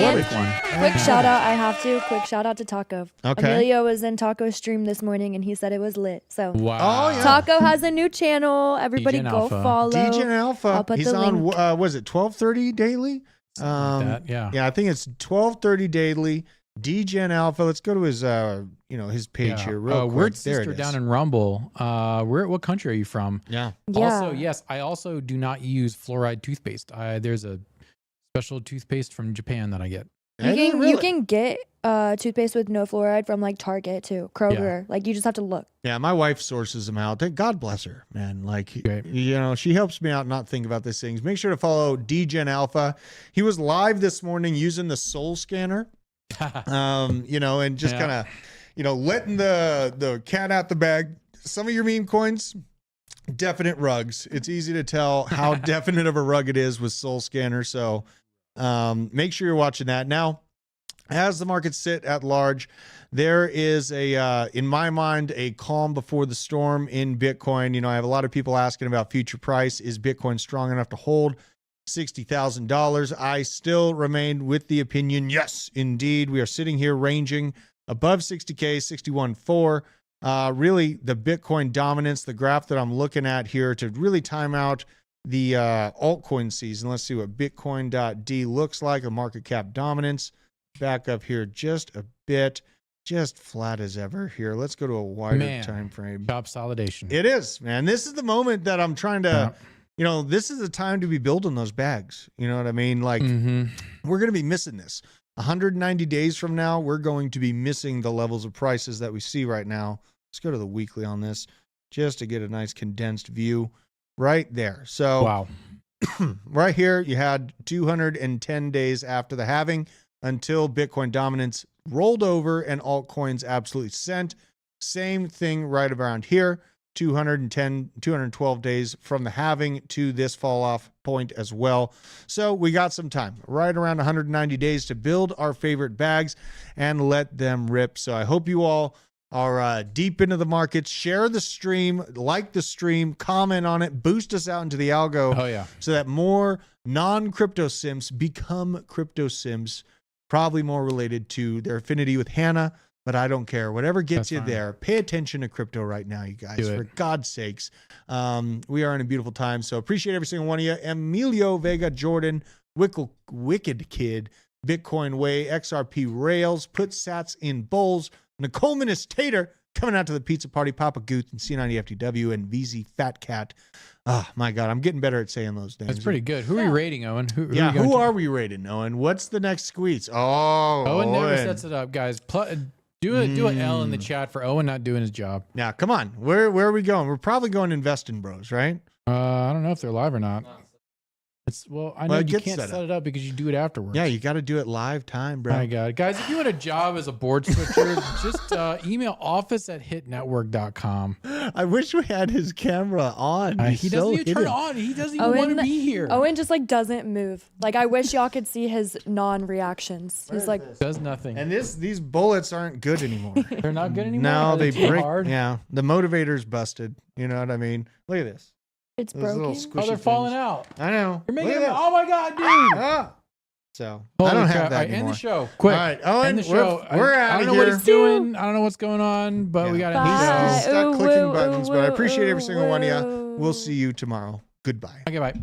quick shout out. I have to. Quick shout out to Taco. Okay. Amelia was in Taco's stream this morning and he said it was lit. So wow. Taco has a new channel. Everybody go follow. DJ Alpha. I'll put He's the on, link. was it 12:30 daily? Yeah, I think it's 12:30 daily. DGen Alpha. Let's go to his his page here real quick. Weird There sister it is. down in Rumble. What country are you from? Yeah. Also, yes, I also do not use fluoride toothpaste. There's a special toothpaste from Japan that I get. You can get toothpaste with no fluoride from like Target too, Kroger. Like you just have to look. Yeah, my wife sources them out. God bless her, man. Like, she helps me out not think about these things. Make sure to follow DGen Alpha. He was live this morning using the Soul Scanner. And just kind of, letting the cat out the bag. Some of your meme coins, definite rugs. It's easy to tell how definite of a rug it is with Soul Scanner. So make sure you're watching that. Now, as the markets sit at large, there is in my mind, a calm before the storm in Bitcoin. You know, I have a lot of people asking about future price. Is Bitcoin strong enough to hold $60,000? I still remain with the opinion, yes, indeed. We are sitting here ranging above 60K, 61.4. Really, the Bitcoin dominance, the graph that I'm looking at here to really time out the altcoin season. Let's see what Bitcoin.D looks like, a market cap dominance. Back up here just a bit, just flat as ever here. Let's go to a wider time frame. Consolidation. It is, man. This is the moment that I'm trying to, you know, this is the time to be building those bags. You know what I mean? Like, we're going to be missing this. 190 days from now, we're going to be missing the levels of prices that we see right now. Let's go to the weekly on this just to get a nice condensed view right there. So, wow. Right here, you had 210 days after the halving until Bitcoin dominance rolled over and altcoins absolutely sent. Same thing right around here, 212 days from the halving to this fall off point as well. So we got some time, right around 190 days to build our favorite bags and let them rip. So I hope you all are deep into the markets. Share the stream, like the stream, comment on it, boost us out into the algo. Oh, yeah. So that more non-crypto sims become crypto sims, probably more related to their affinity with Hannah, but I don't care. Whatever gets you there, pay attention to crypto right now, you guys, for God's sakes. We are in a beautiful time, so appreciate every single one of you. Emilio Vega Jordan, Wicked Kid, Bitcoin Way, XRP Rails, Put Sats in Bowls, Nicole Tater, coming out to the pizza party, Papa Gooth, and C90FTW, and VZ Fat Cat. Oh, my God. I'm getting better at saying those names. That's pretty good. Who are you rating, Owen? Who are we rating, Owen? What's the next squeeze? Oh, Owen never sets it up, guys. Do an L in the chat for Owen not doing his job. Now, come on. Where are we going? We're probably going Investing Bros, right? I don't know if they're live or not. I know you can't set it up because you do it afterwards. Yeah, you got to do it live time, bro. My God. Guys, if you want a job as a board switcher, just email office@hitnetwork.com. I wish we had his camera on. He doesn't even turn on. He doesn't even want to be here. Owen just like doesn't move. Like I wish y'all could see his non-reactions. He's like does nothing. And these bullets aren't good anymore. They're not good anymore. No, they break. Hard? Yeah, the motivator's busted. You know what I mean? Look at this. It's broken. Oh, they're falling out. I know. You're making them. Oh my God, dude. So Holy I don't crap. have that All right, anymore. End the show. Quick. All right, Owen, end the show. We're out of here. I don't know what he's doing. I don't know what's going on, but we got to end the show. He's stuck clicking buttons, but I appreciate every single one of you. We'll see you tomorrow. Goodbye. Okay, bye.